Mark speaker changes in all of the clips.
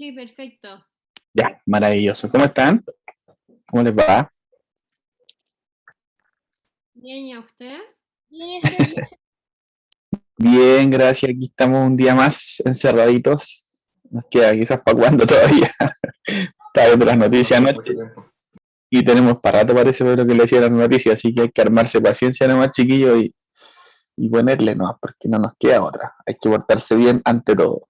Speaker 1: Sí, perfecto.
Speaker 2: Ya, maravilloso. ¿Cómo están? ¿Cómo les va?
Speaker 1: Bien, ¿y a usted?
Speaker 2: Bien, gracias. Aquí estamos un día más encerraditos. Nos queda quizás para cuándo todavía. Está viendo las noticias anoche. Y tenemos para rato, parece, por lo que le decía las noticias. Así que hay que armarse paciencia nomás, chiquillos, y ponerle nomás, porque no nos queda otra. Hay que portarse bien ante todo.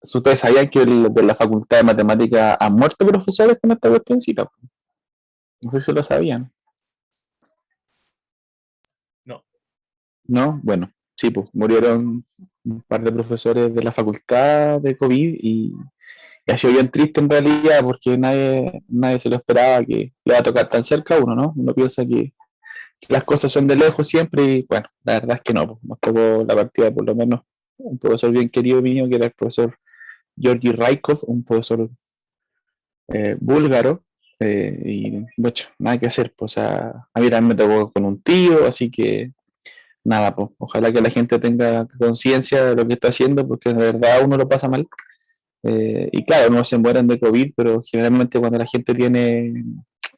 Speaker 2: ¿Ustedes sabían que de la Facultad de Matemáticas han muerto profesores con esta cuestioncita? No sé si lo sabían.
Speaker 3: No.
Speaker 2: ¿No? Bueno, sí, pues murieron un par de profesores de la facultad de COVID y ha sido bien triste en realidad porque nadie se lo esperaba que le va a tocar tan cerca a uno, ¿no? Uno piensa que las cosas son de lejos siempre y bueno, la verdad es que no, pues, nos tocó la partida por lo menos un profesor bien querido mío que era el profesor Georgi Raikov, un profesor búlgaro. Y bueno, nada que hacer, pues a mí también me tocó con un tío, así que nada, pues ojalá que la gente tenga conciencia de lo que está haciendo, porque de verdad uno lo pasa mal. Y claro, no se mueren de COVID, pero generalmente cuando la gente tiene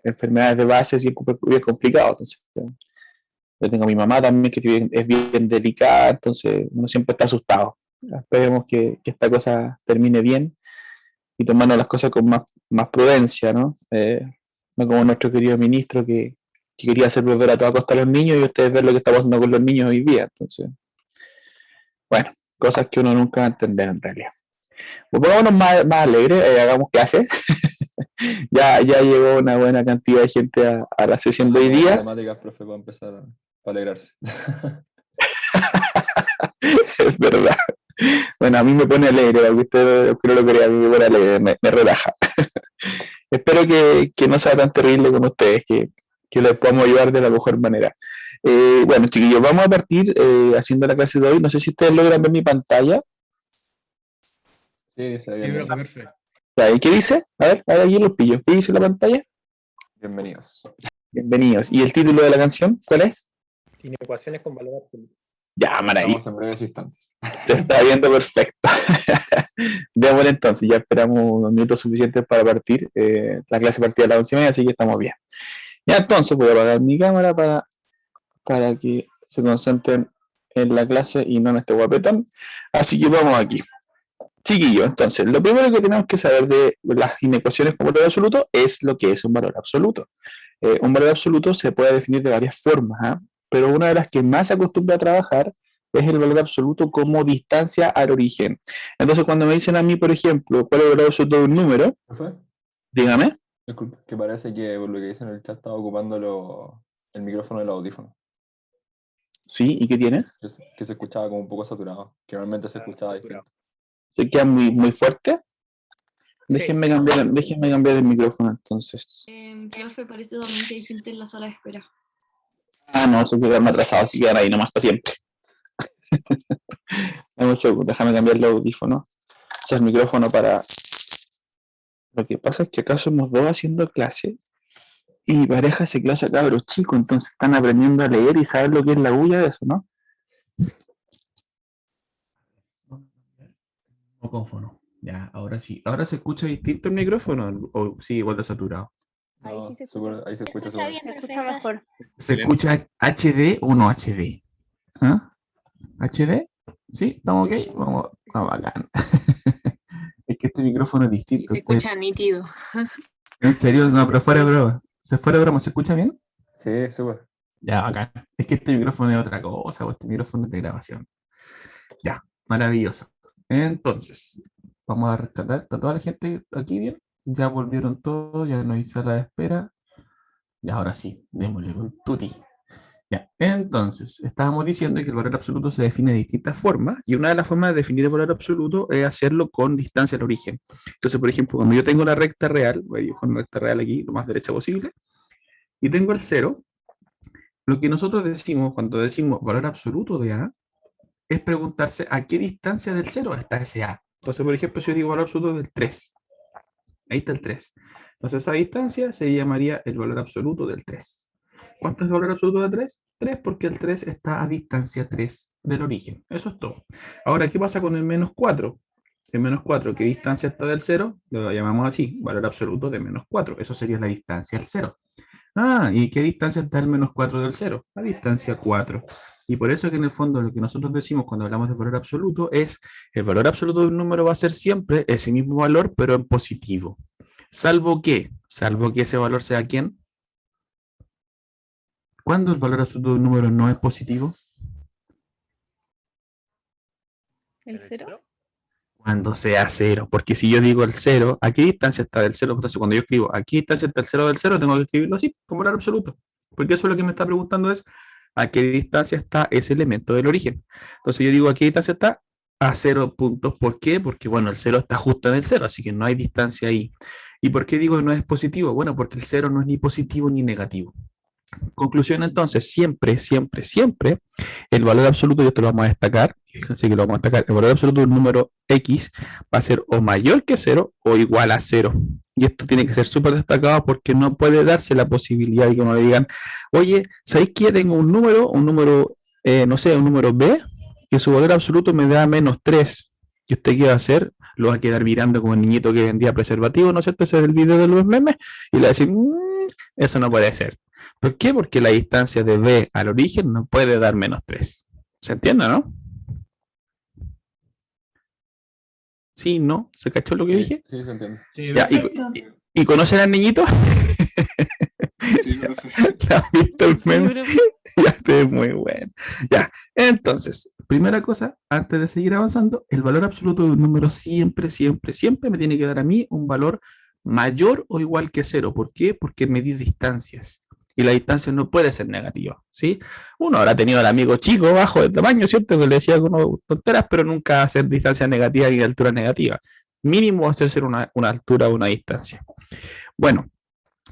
Speaker 2: enfermedades de base es bien complicado. Entonces, yo tengo a mi mamá también que es bien delicada, entonces uno siempre está asustado. Esperemos que esta cosa termine bien y tomarnos las cosas con más prudencia, ¿no? No como nuestro querido ministro que quería hacer volver a toda costa a los niños y ustedes ven lo que está pasando con los niños hoy día. Entonces, bueno, cosas que uno nunca va a entender en realidad. Pues pongámonos más alegres, hagamos clases. ya llegó una buena cantidad de gente a la sesión de hoy día.
Speaker 3: Matemáticas, profe, para empezar a alegrarse.
Speaker 2: Es verdad. Bueno, a mí me pone alegre, aunque usted no lo crea, a mí me pone alegre, me relaja. Espero que no sea tan terrible con ustedes, que les podamos ayudar de la mejor manera. Bueno, chiquillos, vamos a partir haciendo la clase de hoy. No sé si ustedes logran ver mi pantalla.
Speaker 3: Sí, se ve bien.
Speaker 4: Perfecto.
Speaker 2: ¿Y qué dice? A ver, aquí los pillos. ¿Qué dice la pantalla?
Speaker 3: Bienvenidos.
Speaker 2: Bienvenidos. ¿Y el título de la canción cuál es?
Speaker 4: Inecuaciones con valor absoluto.
Speaker 2: Ya, maravilla.
Speaker 3: Estamos en breves instantes.
Speaker 2: Se está viendo perfecto. Démosle entonces, ya esperamos unos minutos suficientes para partir. La clase partida a las 11:30, así que estamos bien. Ya entonces voy a apagar mi cámara para que se concentren en la clase y no en este guapetón. Así que vamos aquí. Chiquillos, entonces, lo primero que tenemos que saber de las inecuaciones con valor absoluto es lo que es un valor absoluto. Un valor absoluto se puede definir de varias formas, ¿eh? Pero una de las que más se acostumbra a trabajar es el valor absoluto como distancia al origen. Entonces, cuando me dicen a mí, por ejemplo, cuál es el valor absoluto de un número,
Speaker 3: ¿Profe?
Speaker 2: dígame.
Speaker 3: Disculpe, que parece que por lo que dicen en el chat estaba ocupando el micrófono del audífono.
Speaker 2: Sí, ¿y qué tiene?
Speaker 3: Que se escuchaba como un poco saturado, que normalmente se escuchaba distinto.
Speaker 2: ¿Se queda muy fuerte?
Speaker 4: Sí.
Speaker 2: Déjenme cambiar el micrófono entonces.
Speaker 1: Profe, parece también que hay gente en la sala de espera.
Speaker 2: Ah, no, se quedan atrasados, así quedan ahí nomás para siempre. Dame un segundo, déjame cambiar el audífono. Echar el micrófono para... Lo que pasa es que acá somos dos haciendo clase y pareja hace clase a cabros chicos, entonces están aprendiendo a leer y saben lo que es la bulla de eso, ¿no? Micrófono. Ya, ahora sí. ¿Ahora se escucha distinto el micrófono o sigue igual de saturado?
Speaker 5: Ahí
Speaker 3: No,
Speaker 5: sí se escucha.
Speaker 3: ahí se escucha
Speaker 5: Está
Speaker 3: súper
Speaker 5: bien,
Speaker 3: bien.
Speaker 5: perfecto.
Speaker 1: Escucha mejor.
Speaker 2: ¿Se escucha HD o no HD? ¿Ah? ¿HD? ¿Sí? ¿Estamos ok? Vamos, bacán. Es que este micrófono es distinto.
Speaker 1: Se escucha nítido.
Speaker 2: ¿En serio? No, pero fuera de broma. ¿Fuera de broma? ¿Se escucha bien?
Speaker 3: Sí, súper.
Speaker 2: Ya, bacán. Es que este micrófono es otra cosa, este micrófono es de grabación. Ya, maravilloso. Entonces, vamos a rescatar. ¿Está toda la gente aquí bien? Ya volvieron todos, ya no hay sala de espera. Y ahora sí, démosle con tutti. Ya, entonces, estábamos diciendo que el valor absoluto se define de distintas formas, y una de las formas de definir el valor absoluto es hacerlo con distancia al origen. Entonces, por ejemplo, cuando yo tengo la recta real, voy a dibujar una recta real aquí, lo más derecha posible, y tengo el 0, lo que nosotros decimos cuando decimos valor absoluto de A, es preguntarse a qué distancia del 0 está ese A. Entonces, por ejemplo, si yo digo valor absoluto del 3, ahí está el 3. Entonces, esa distancia se llamaría el valor absoluto del 3. ¿Cuánto es el valor absoluto de 3? 3 porque el 3 está a distancia 3 del origen. Eso es todo. Ahora, ¿qué pasa con el menos 4? de menos 4, ¿qué distancia está del 0? Lo llamamos así, valor absoluto de menos 4. Eso sería la distancia al 0. Ah, ¿y qué distancia está el menos 4 del 0? La distancia 4. Y por eso que en el fondo lo que nosotros decimos cuando hablamos de valor absoluto es el valor absoluto de un número va a ser siempre ese mismo valor, pero en positivo. Salvo que ese valor sea ¿quién? ¿Cuándo el valor absoluto de un número no es positivo?
Speaker 1: ¿El 0?
Speaker 2: Cuando sea 0, porque si yo digo el 0, ¿a qué distancia está del 0? Entonces cuando yo escribo, ¿a qué distancia está el 0 del 0? Tengo que escribirlo así, como valor absoluto, porque eso es lo que me está preguntando es, ¿a qué distancia está ese elemento del origen? Entonces yo digo, ¿a qué distancia está? A 0 puntos, ¿por qué? Porque bueno, el 0 está justo en el 0, así que no hay distancia ahí. ¿Y por qué digo que no es positivo? Bueno, porque el 0 no es ni positivo ni negativo. Conclusión entonces, siempre, siempre, siempre, el valor absoluto, y esto lo vamos a destacar, fíjense que lo vamos a destacar, el valor absoluto de un número X va a ser o mayor que 0 o igual a 0. Y esto tiene que ser súper destacado porque no puede darse la posibilidad de que uno le digan, oye, ¿sabéis que tengo un número, no sé, un número B, que su valor absoluto me da menos 3? ¿Y usted qué va a hacer? Lo va a quedar mirando como el niñito que vendía preservativo, ¿no es cierto? Ese es el video de los memes, y le va a decir, eso no puede ser. ¿Por qué? Porque la distancia de B al origen no puede dar menos 3. ¿Se entiende, no? ¿Sí? ¿No? ¿Se cachó lo que dije?
Speaker 3: Sí, se entiende.
Speaker 4: Sí,
Speaker 2: Ya,
Speaker 5: Perfecto.
Speaker 2: ¿y conocen al niñito?
Speaker 3: Sí, profe.
Speaker 2: ¿Ya has visto el
Speaker 1: Sí,
Speaker 2: meme?
Speaker 1: profe.
Speaker 2: Ya, este es muy bueno. Ya, entonces, primera cosa, antes de seguir avanzando, el valor absoluto de un número siempre, siempre, siempre me tiene que dar a mí un valor mayor o igual que 0. ¿Por qué? Porque medí distancias. Y la distancia no puede ser negativa, ¿sí? Uno habrá tenido al amigo chico, bajo de tamaño, ¿cierto? Que le decía algunas tonteras, pero nunca hacer distancia negativa ni altura negativa. Mínimo hacer una altura o una distancia. Bueno,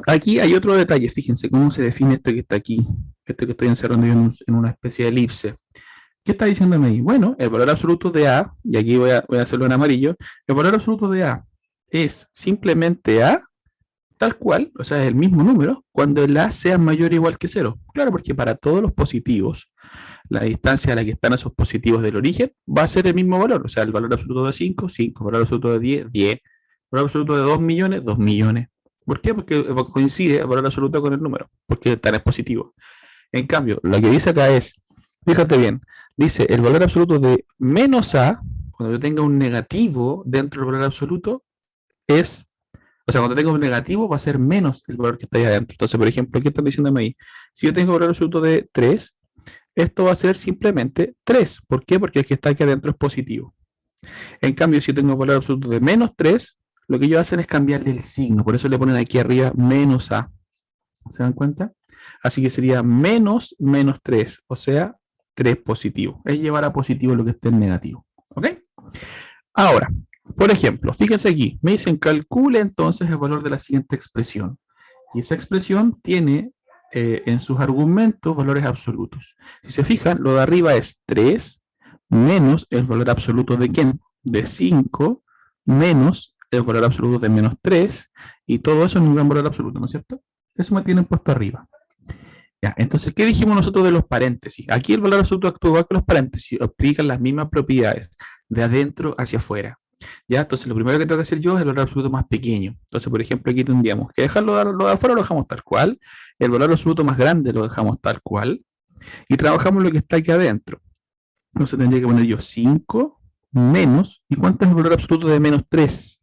Speaker 2: aquí hay otro detalle, fíjense cómo se define esto que está aquí, esto que estoy encerrando yo en una especie de elipse. ¿Qué está diciéndome ahí? Bueno, el valor absoluto de A, y aquí voy a hacerlo en amarillo, el valor absoluto de A es simplemente A, tal cual, o sea, es el mismo número, cuando el A sea mayor o igual que 0. Claro, porque para todos los positivos, la distancia a la que están esos positivos del origen va a ser el mismo valor, o sea, el valor absoluto de 5, 5, valor absoluto de 10, 10, valor absoluto de 2 millones, 2 millones. ¿Por qué? Porque coincide el valor absoluto con el número, porque tan es positivo. En cambio, lo que dice acá es, fíjate bien, dice el valor absoluto de menos A, cuando yo tenga un negativo dentro del valor absoluto, es, o sea, cuando tenga un negativo va a ser menos el valor que está ahí adentro. Entonces, por ejemplo, ¿qué están diciéndome ahí? Si yo tengo valor absoluto de 3, esto va a ser simplemente 3. ¿Por qué? Porque el que está aquí adentro es positivo. En cambio, si tengo valor absoluto de menos 3, lo que ellos hacen es cambiarle el signo. Por eso le ponen aquí arriba menos A. ¿Se dan cuenta? Así que sería menos 3, o sea, 3 positivo. Es llevar a positivo lo que esté en negativo. ¿Ok? Ahora, por ejemplo, fíjense aquí, me dicen calcule entonces el valor de la siguiente expresión. Y esa expresión tiene en sus argumentos valores absolutos. Si se fijan, lo de arriba es 3 menos el valor absoluto de ¿quién? De 5 menos el valor absoluto de menos 3, y todo eso en un gran valor absoluto, ¿no es cierto? Eso me tienen puesto arriba. Ya, entonces, ¿qué dijimos nosotros de los paréntesis? Aquí el valor absoluto actúa igual que los paréntesis, aplican las mismas propiedades de adentro hacia afuera. Ya, entonces lo primero que tengo que hacer yo es el valor absoluto más pequeño. Entonces, por ejemplo, aquí tendríamos que dejarlo lo de afuera, lo dejamos tal cual. El valor absoluto más grande lo dejamos tal cual. Y trabajamos lo que está aquí adentro. Entonces tendría que poner yo 5 menos. ¿Y cuánto es el valor absoluto de menos 3?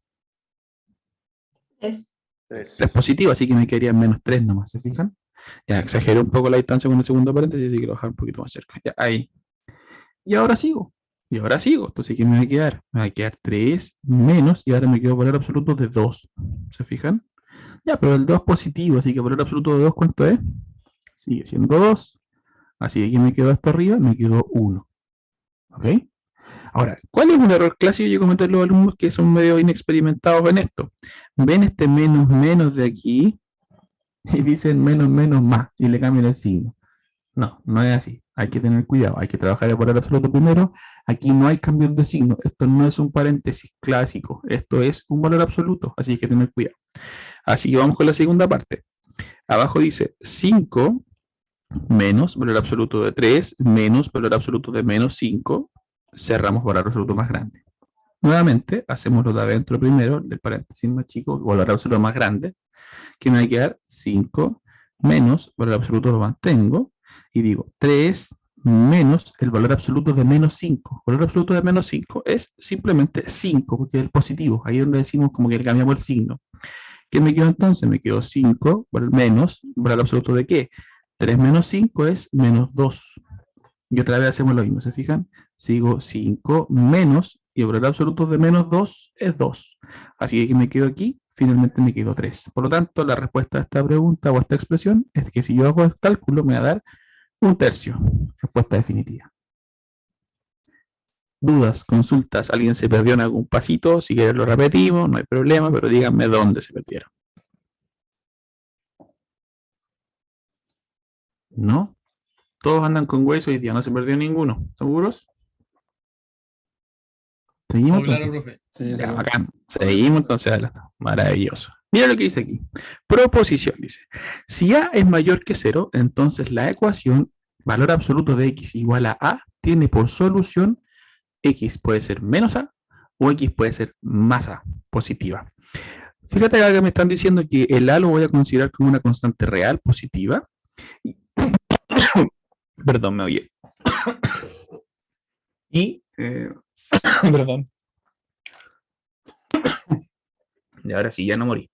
Speaker 5: 3.
Speaker 2: 3 positivo, así que me quedaría menos 3 nomás, ¿se fijan? Ya exageré un poco la distancia con el segundo paréntesis, así que lo voy a dejar un poquito más cerca. Ya, ahí. Y ahora sigo. Y ahora sigo. Entonces, ¿qué me va a quedar? Me va a quedar 3 menos, y ahora me quedo valor absoluto de 2. ¿Se fijan? Ya, pero el 2 positivo, así que valor absoluto de 2, ¿cuánto es? Sigue siendo 2. Así que aquí me quedó hasta arriba, me quedó 1. ¿Ok? Ahora, ¿cuál es un error clásico? Yo comenté a los alumnos que son medio inexperimentados en esto. Ven este menos menos de aquí y dicen menos menos más y le cambian el signo. No, no es así. Hay que tener cuidado. Hay que trabajar el valor absoluto primero. Aquí no hay cambios de signo. Esto no es un paréntesis clásico. Esto es un valor absoluto. Así que hay que tener cuidado. Así que vamos con la segunda parte. Abajo dice 5 menos valor absoluto de 3 menos valor absoluto de menos 5. Cerramos valor absoluto más grande. nuevamente, hacemos lo de adentro primero, del paréntesis más chico, o valor absoluto más grande, que me va a quedar 5 menos, valor absoluto lo mantengo, y digo 3 menos el valor absoluto de menos 5. El valor absoluto de menos 5 es simplemente 5, porque es el positivo. Ahí es donde decimos como que le cambiamos el signo. ¿Qué me quedó entonces? Me quedó 5 por el menos, valor absoluto de qué? 3 menos 5 es menos 2. Y otra vez hacemos lo mismo, ¿se fijan? Sigo 5 menos, y el valor absoluto de menos 2 es 2. Así que me quedo aquí, finalmente me quedo 3. Por lo tanto, la respuesta a esta pregunta o a esta expresión es que si yo hago el cálculo me va a dar 1/3. Respuesta definitiva. ¿Dudas, consultas? ¿Alguien se perdió en algún pasito? Si quieren lo repetimos, no hay problema, pero díganme dónde se perdieron. ¿No? Todos andan con Waze hoy día, no se perdió ninguno. ¿Seguros? ¿Seguimos?
Speaker 5: Todo claro,
Speaker 2: Entonces?
Speaker 5: profe.
Speaker 3: Sí,
Speaker 2: Ya,
Speaker 3: sí.
Speaker 2: bacán. Seguimos entonces adelante. Maravilloso. Mira lo que dice aquí. Proposición, dice. Si A es mayor que 0, entonces la ecuación valor absoluto de x igual a A tiene por solución x puede ser menos A o x puede ser más A, positiva. Fíjate acá que me están diciendo que el A lo voy a considerar como una constante real positiva. Perdón, me oye. Y, perdón. Y ahora sí, ya no morí.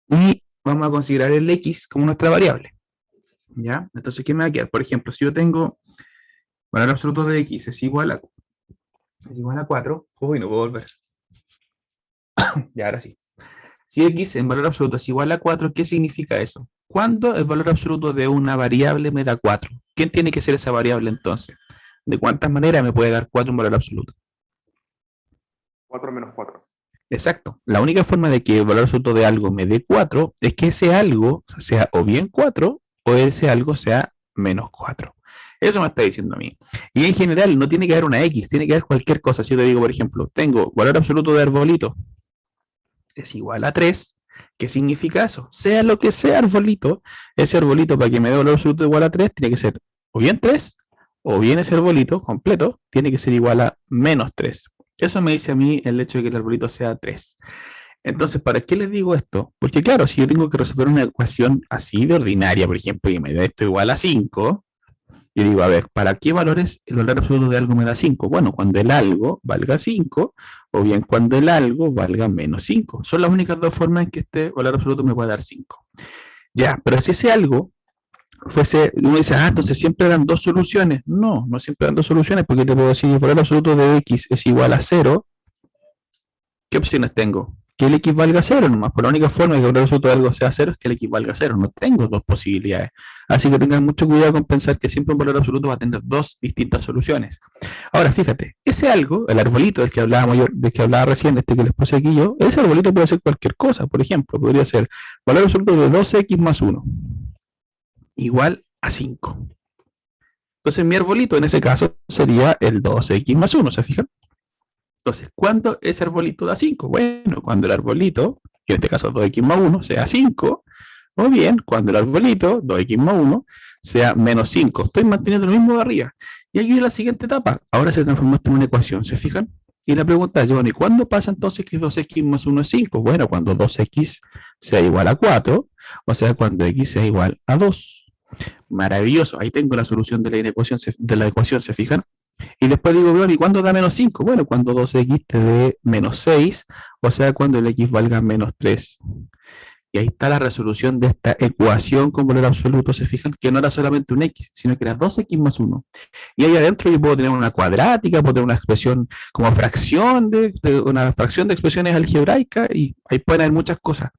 Speaker 2: Y vamos a considerar el x como nuestra variable. ¿Ya? Entonces, ¿qué me va a quedar? Por ejemplo, si yo tengo valor absoluto de x es igual a 4. Uy, no puedo volver. Ya, ahora sí. Si x en valor absoluto es igual a 4, ¿qué significa eso? ¿Cuándo el valor absoluto de una variable me da 4? ¿Quién tiene que ser esa variable entonces? ¿De cuántas maneras me puede dar 4 en valor absoluto?
Speaker 6: 4 menos 4.
Speaker 2: Exacto. La única forma de que el valor absoluto de algo me dé 4 es que ese algo sea o bien 4 o ese algo sea menos 4. Eso me está diciendo a mí. Y en general no tiene que haber una X, tiene que haber cualquier cosa. Si yo te digo, por ejemplo, tengo valor absoluto de arbolito es igual a 3, ¿qué significa eso? Sea lo que sea arbolito, ese arbolito para que me dé valor absoluto igual a 3 tiene que ser o bien 3 o bien ese arbolito completo tiene que ser igual a menos 3. Eso me dice a mí el hecho de que el arbolito sea 3. Entonces, ¿para qué les digo esto? Porque claro, si yo tengo que resolver una ecuación así de ordinaria, por ejemplo, y me da esto igual a 5, yo digo, a ver, ¿para qué valores el valor absoluto de algo me da 5? Bueno, cuando el algo valga 5, o bien cuando el algo valga menos 5. Son las únicas dos formas en que este valor absoluto me puede dar 5. Ya, pero si ese algo fuese, uno dice, entonces siempre dan dos soluciones. No, no siempre dan dos soluciones, porque te puedo decir, el valor absoluto de x es igual a 0. ¿Qué opciones tengo? Que el x valga 0 nomás. Por la única forma de que el valor absoluto de algo sea 0 es que el x valga 0. No tengo dos posibilidades. Así que tengan mucho cuidado con pensar que siempre un valor absoluto va a tener dos distintas soluciones. Ahora, fíjate, ese algo, el arbolito del que hablábamos yo, del que hablaba recién, que les puse aquí yo, ese arbolito puede ser cualquier cosa. Por ejemplo, podría ser valor absoluto de 2x más 1 igual a 5. Entonces mi arbolito en ese caso sería el 2x más 1, ¿se fijan? Entonces, ¿cuándo ese arbolito da 5? Bueno, cuando el arbolito, que en este caso 2x más 1, sea 5, o bien cuando el arbolito, 2x más 1, sea menos 5. Estoy manteniendo lo mismo de arriba. Y aquí viene la siguiente etapa. Ahora se transformó esto en una ecuación, ¿se fijan? Y la pregunta es, bueno, ¿y cuándo pasa entonces que 2x más 1 es 5? Bueno, cuando 2x sea igual a 4, o sea, cuando x sea igual a 2. Maravilloso, ahí tengo la solución de la ecuación, ¿se fijan? Y después digo, bueno, ¿y cuándo da menos 5? Bueno, cuando 2x te dé menos 6, o sea, cuando el x valga menos 3. Y ahí está la resolución de esta ecuación con valor absoluto, ¿se fijan? Que no era solamente un x, sino que era 2x más 1. Y ahí adentro yo puedo tener una cuadrática, puedo tener una expresión como fracción, una fracción de expresiones algebraicas, y ahí pueden haber muchas cosas.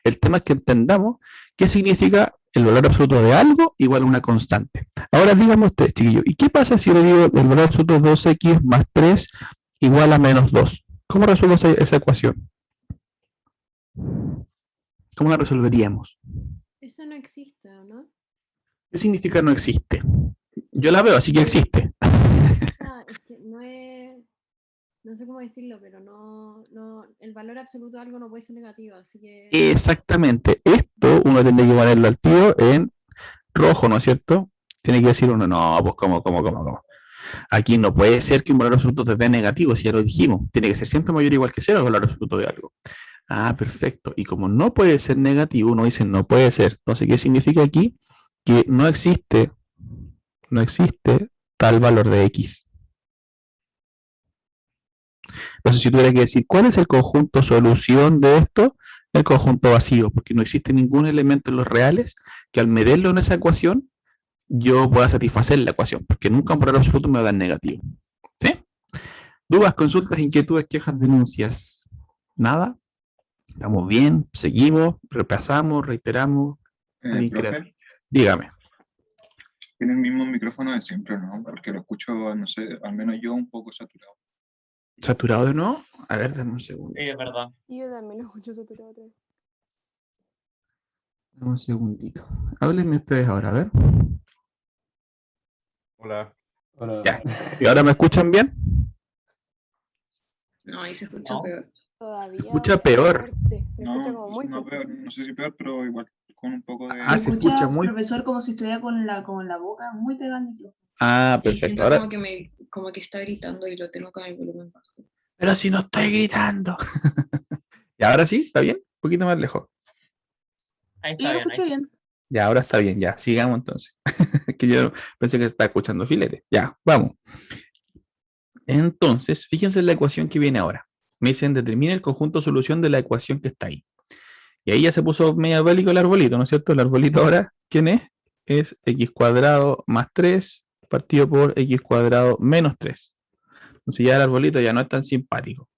Speaker 2: El tema es que entendamos qué significa el valor absoluto de algo igual a una constante. Ahora díganme ustedes, chiquillos, ¿y qué pasa si yo le digo el valor absoluto de 2x más 3 igual a menos 2? ¿Cómo resuelvo esa ecuación? ¿Cómo la resolveríamos?
Speaker 1: Eso no existe, ¿no?
Speaker 2: ¿Qué significa no existe? Yo la veo, así que existe.
Speaker 1: Es que no es... No sé cómo decirlo, pero no, el valor absoluto de algo no puede ser negativo, así que...
Speaker 2: Exactamente. Esto uno tiene que ponerlo al tiro en rojo, ¿no es cierto? Tiene que decir uno, no, pues ¿cómo? Aquí no puede ser que un valor absoluto te dé negativo, si ya lo dijimos. Tiene que ser siempre mayor o igual que 0 el valor absoluto de algo. Ah, perfecto. Y como no puede ser negativo, uno dice no puede ser. Entonces, ¿qué significa aquí? Que no existe tal valor de x. Entonces, si tuviera que decir cuál es el conjunto solución de esto, el conjunto vacío, porque no existe ningún elemento en los reales que al medirlo en esa ecuación yo pueda satisfacer la ecuación, porque nunca un valor absoluto me va a dar negativo. ¿Sí? Dudas, consultas, inquietudes, quejas, denuncias. ¿Nada? ¿Estamos bien? ¿Seguimos? ¿Repasamos? ¿Reiteramos?
Speaker 5: Profe,
Speaker 2: Dígame.
Speaker 5: tiene el mismo micrófono de siempre, ¿no? Porque lo escucho, no sé, al menos yo un poco saturado.
Speaker 2: ¿Saturado de nuevo? A ver, dame un segundo.
Speaker 7: Sí, es verdad.
Speaker 8: Yo también lo escucho saturado otra vez.
Speaker 2: Dame un segundito. Háblenme ustedes ahora, a ver.
Speaker 6: Hola.
Speaker 3: Hola.
Speaker 2: Ya. ¿Y ahora me escuchan bien?
Speaker 1: No, ahí se escucha
Speaker 7: No.
Speaker 1: peor.
Speaker 8: Todavía.
Speaker 2: Escucha peor.
Speaker 8: Fuerte. Se
Speaker 5: No,
Speaker 8: escucha como muy
Speaker 5: no,
Speaker 8: fuerte.
Speaker 5: no sé si peor, pero igual con un poco de...
Speaker 2: Ah, se escucha muy-
Speaker 9: profesor, como si estuviera con la boca muy pegada al micrófono.
Speaker 2: Ah,
Speaker 1: Y
Speaker 2: perfecto.
Speaker 1: siento
Speaker 2: Ahora,
Speaker 1: como que está gritando y lo tengo con el volumen bajo.
Speaker 2: pero si no estoy gritando. ¿Y ahora sí? ¿Está bien? Un poquito más lejos.
Speaker 7: Ahí
Speaker 9: Yo
Speaker 7: está
Speaker 9: lo
Speaker 7: bien.
Speaker 9: escucho bien.
Speaker 2: Ya, ahora está bien, ya. Sigamos entonces. Que yo pensé que se estaba escuchando filete. Ya, vamos. Entonces, fíjense en la ecuación que viene ahora. Me dicen, determine el conjunto solución de la ecuación que está ahí. Y ahí ya se puso medio bélico el arbolito, ¿no es cierto? El arbolito ahora, ¿quién es? Es x cuadrado más 3 partido por x cuadrado menos 3. Entonces ya el arbolito ya no es tan simpático.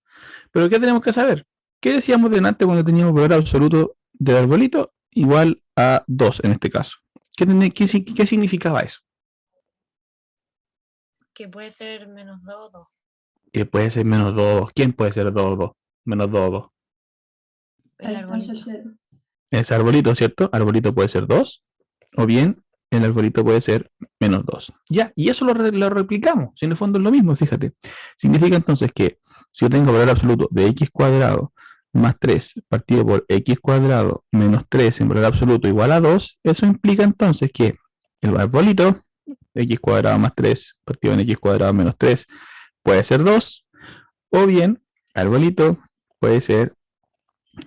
Speaker 2: Pero ¿qué tenemos que saber? ¿Qué decíamos delante cuando teníamos valor absoluto del arbolito? Igual a 2 en este caso. ¿Qué significaba eso?
Speaker 10: Que puede ser menos 2 o 2.
Speaker 2: Que puede ser menos 2. ¿Quién puede ser 2 o 2? Menos 2 o 2.
Speaker 10: El
Speaker 9: Ahí
Speaker 10: arbolito.
Speaker 9: entonces cero.
Speaker 2: Ese arbolito, ¿cierto? Arbolito puede ser 2. O bien el arbolito puede ser menos 2. Ya, y eso lo replicamos. Si en el fondo es lo mismo, fíjate. Significa entonces que si yo tengo valor absoluto de x cuadrado más 3 partido por x cuadrado menos 3 en valor absoluto igual a 2, eso implica entonces que el arbolito x cuadrado más 3 partido en x cuadrado menos 3 puede ser 2, o bien arbolito puede ser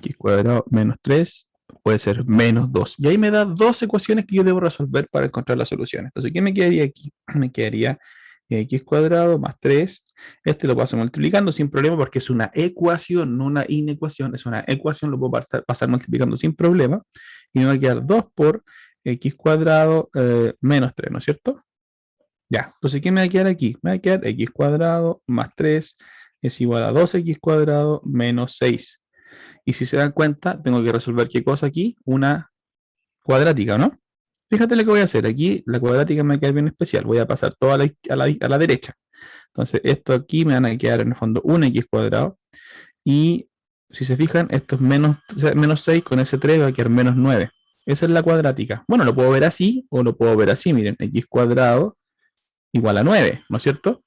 Speaker 2: x cuadrado menos 3 puede ser menos 2. Y ahí me da dos ecuaciones que yo debo resolver para encontrar las soluciones. Entonces, ¿qué me quedaría aquí? Me quedaría x cuadrado más 3. Este lo paso multiplicando sin problema porque es una ecuación, no una inecuación. Es una ecuación, lo puedo pasar multiplicando sin problema. Y me va a quedar 2 por x cuadrado menos 3, ¿no es cierto? Ya, entonces, ¿qué me va a quedar aquí? Me va a quedar x cuadrado más 3 es igual a 2x cuadrado menos 6. Y si se dan cuenta, tengo que resolver qué cosa aquí, una cuadrática, ¿no? Fíjate lo que voy a hacer. Aquí la cuadrática me va a quedar bien especial. Voy a pasar toda a la derecha. Entonces, esto aquí me van a quedar en el fondo un x cuadrado. Y si se fijan, esto es menos 6 con ese 3 va a quedar menos 9. Esa es la cuadrática. Bueno, lo puedo ver así o lo puedo ver así. Miren, x cuadrado igual a 9, ¿no es cierto?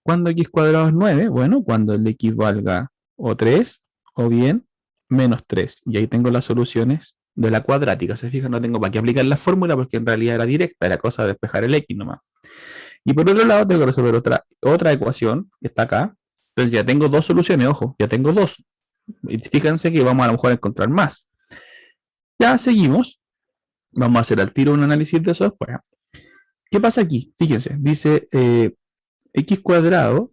Speaker 2: ¿Cuándo x cuadrado es 9? Bueno, cuando el x valga o 3 o bien menos 3. Y ahí tengo las soluciones de la cuadrática. Se fijan, no tengo para qué aplicar la fórmula porque en realidad era directa, era cosa de despejar el x nomás. Y por otro lado tengo que resolver otra ecuación que está acá. Entonces ya tengo dos soluciones, ojo, ya tengo dos. Y fíjense que vamos a lo mejor a encontrar más. Ya seguimos. Vamos a hacer al tiro un análisis de eso después. ¿Qué pasa aquí? Fíjense, dice x cuadrado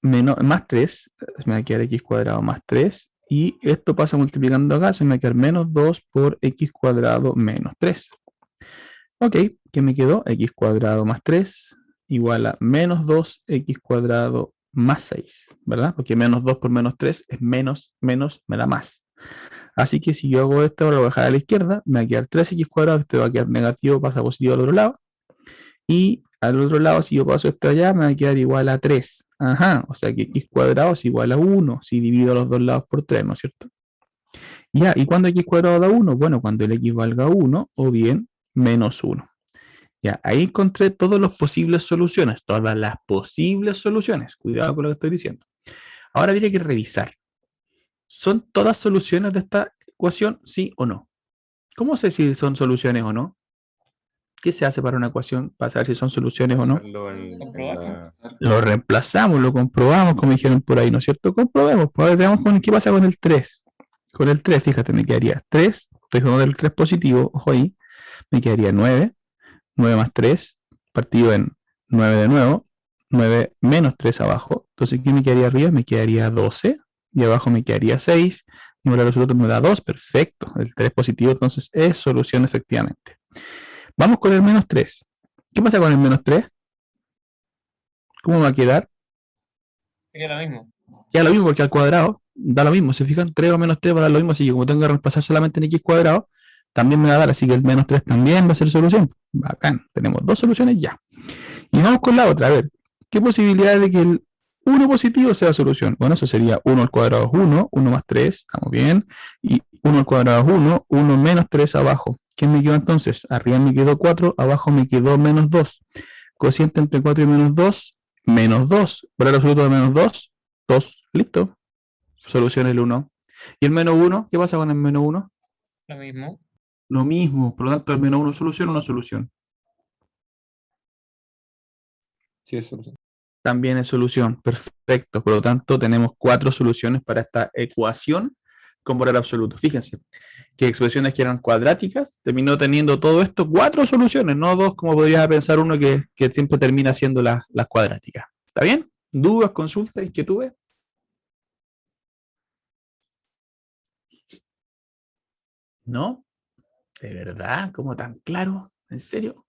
Speaker 2: más 3, me va a quedar x cuadrado más 3, y esto pasa multiplicando acá, se me va a quedar menos 2 por x cuadrado menos 3. Ok, ¿qué me quedó? X cuadrado más 3 igual a menos 2x cuadrado más 6, ¿verdad? Porque menos 2 por menos 3 es menos, me da más. Así que si yo hago esto, ahora lo voy a dejar a la izquierda, me va a quedar 3x cuadrado, este va a quedar negativo, pasa positivo al otro lado. Y al otro lado, si yo paso esto allá, me va a quedar igual a 3. Ajá, o sea que x cuadrado es igual a 1 si divido los dos lados por 3, ¿no es cierto? Ya, ¿y cuándo x cuadrado da 1? Bueno, cuando el x valga 1 o bien menos 1. Ya, ahí encontré todas las posibles soluciones, todas las posibles soluciones. Cuidado con lo que estoy diciendo. Ahora habría que revisar. ¿Son todas soluciones de esta ecuación, sí o no? ¿Cómo sé si son soluciones o no? ¿Qué se hace para una ecuación? Para saber si son soluciones o no.
Speaker 6: Hacerlo en
Speaker 7: Comprobar.
Speaker 2: Lo reemplazamos, lo comprobamos, como dijeron por ahí, ¿no es cierto? Comprobemos. Pues ahora veamos qué pasa con el 3. Con el 3, fíjate, me quedaría 3. Estoy jugando el 3 positivo, ojo ahí. Me quedaría 9. 9 más 3, partido en 9 de nuevo. 9 menos 3 abajo. Entonces, ¿qué me quedaría arriba? Me quedaría 12. Y abajo me quedaría 6. Y el absoluto me da 2. Perfecto. El 3 positivo, entonces, es solución efectivamente. Vamos con el menos 3. ¿Qué pasa con el menos 3? ¿Cómo va a quedar?
Speaker 7: Sería lo mismo.
Speaker 2: Ya lo mismo, porque al cuadrado da lo mismo. ¿Se fijan? 3 o menos 3 va a dar lo mismo. Así que como tengo que reemplazar solamente en x cuadrado, también me va a dar. Así que el menos 3 también va a ser solución. Bacán. Tenemos dos soluciones ya. Y vamos con la otra. A ver, ¿qué posibilidad de que el 1 positivo sea solución? Bueno, eso sería 1 al cuadrado es 1, 1 más 3, estamos bien. Y 1 al cuadrado es 1, 1 menos 3 abajo. ¿Qué me quedó entonces? Arriba me quedó 4, abajo me quedó menos 2. Cociente entre 4 y menos 2, menos 2. Valor absoluto de menos 2, 2. Listo. Solución el 1. ¿Y el menos 1? ¿Qué pasa con el menos 1?
Speaker 7: Lo mismo.
Speaker 2: Lo mismo. Por lo tanto, el menos 1 es solución o no solución.
Speaker 3: Sí, es solución.
Speaker 2: También es solución. Perfecto. Por lo tanto, tenemos 4 soluciones para esta ecuación con valor absoluto. Fíjense que expresiones que eran cuadráticas, terminó teniendo todo esto 4 soluciones, no 2 como podría pensar uno que siempre termina siendo las cuadráticas. ¿Está bien? ¿Dudas, consultas, inquietudes? ¿No? ¿De verdad? ¿Cómo tan claro? ¿En serio?